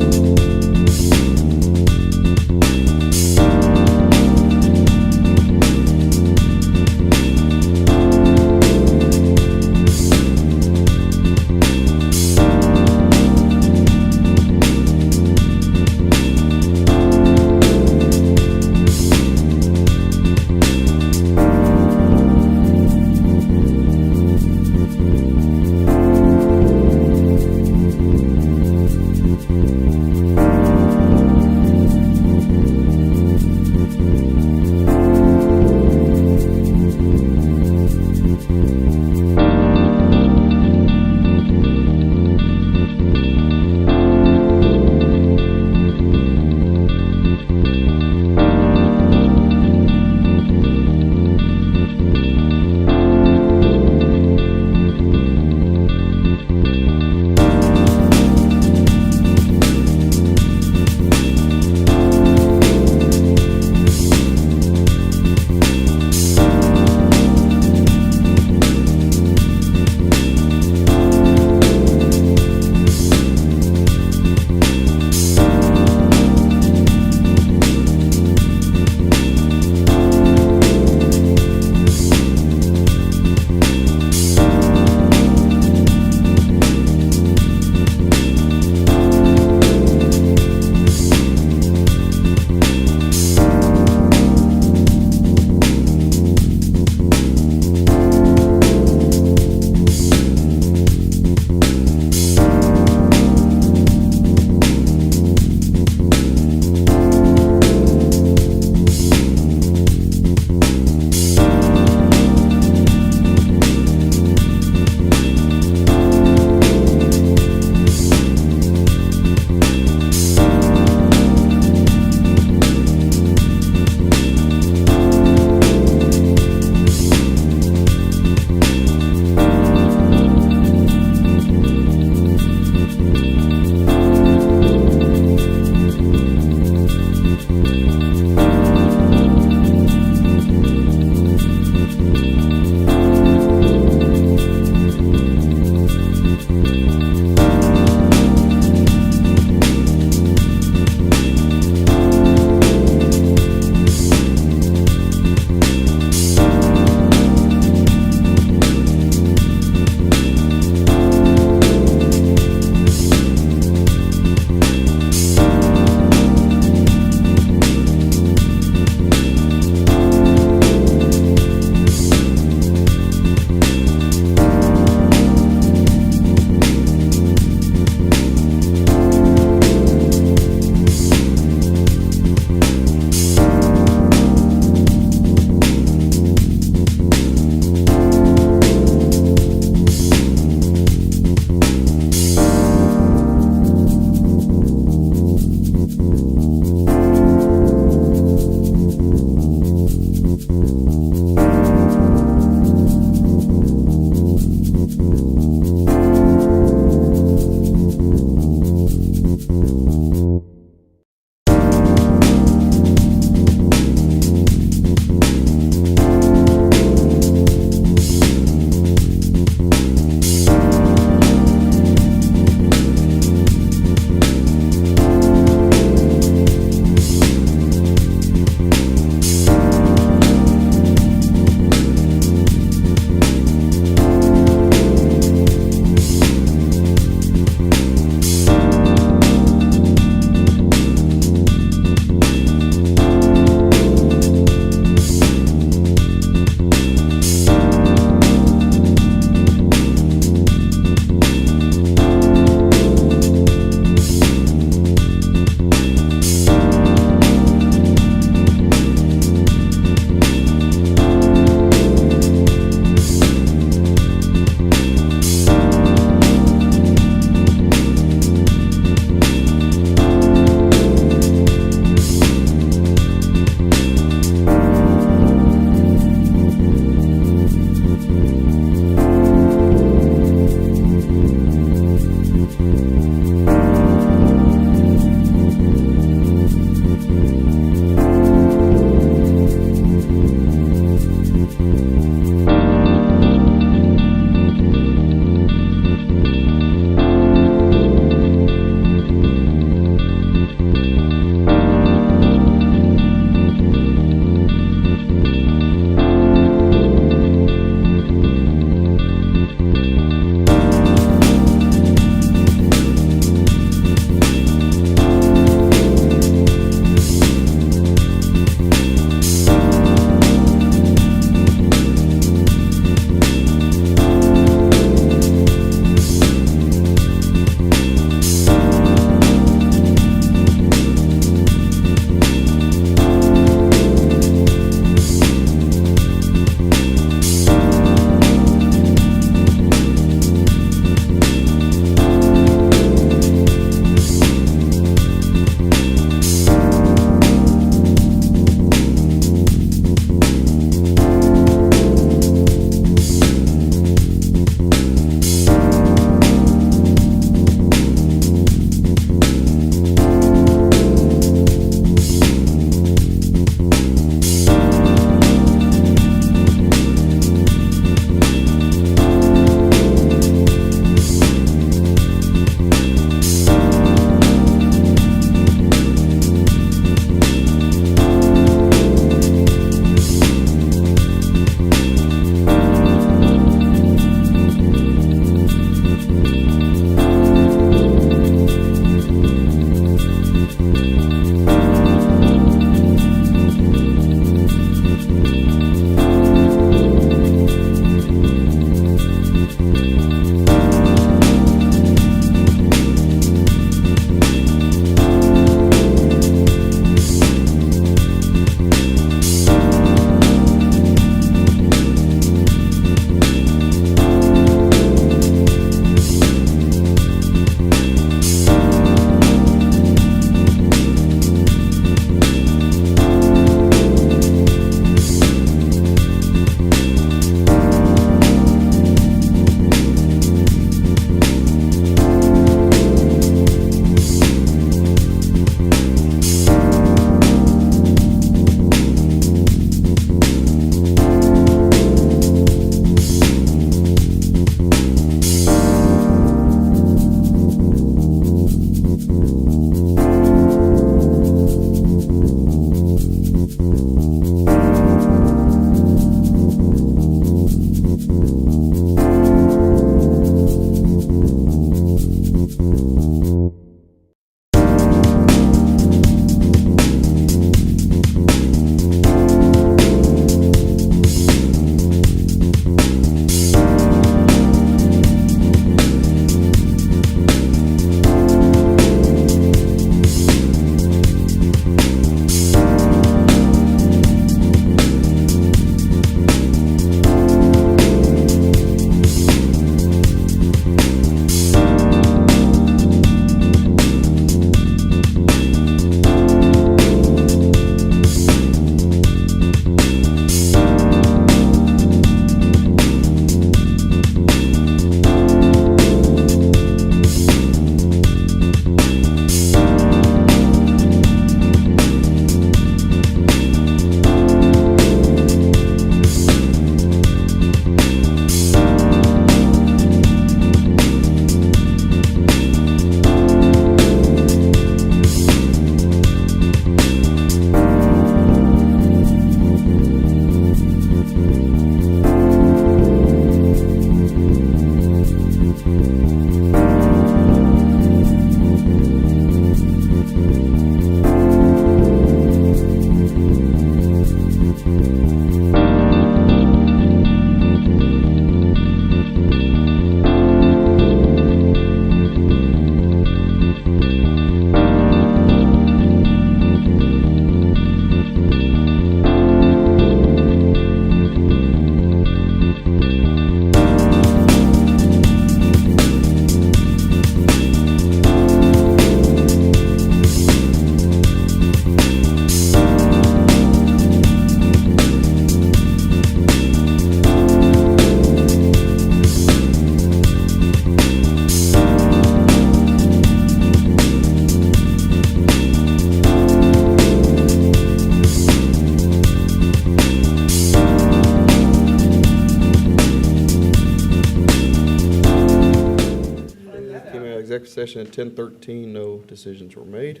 executive session at 10:13, no decisions were made.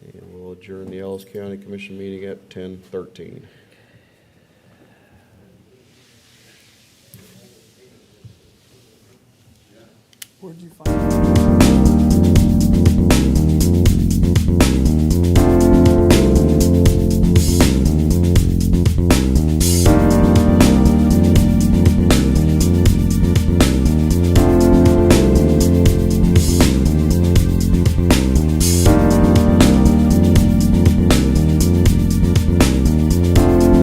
And we'll adjourn the Ellis County Commission meeting at 10:13. Where'd you find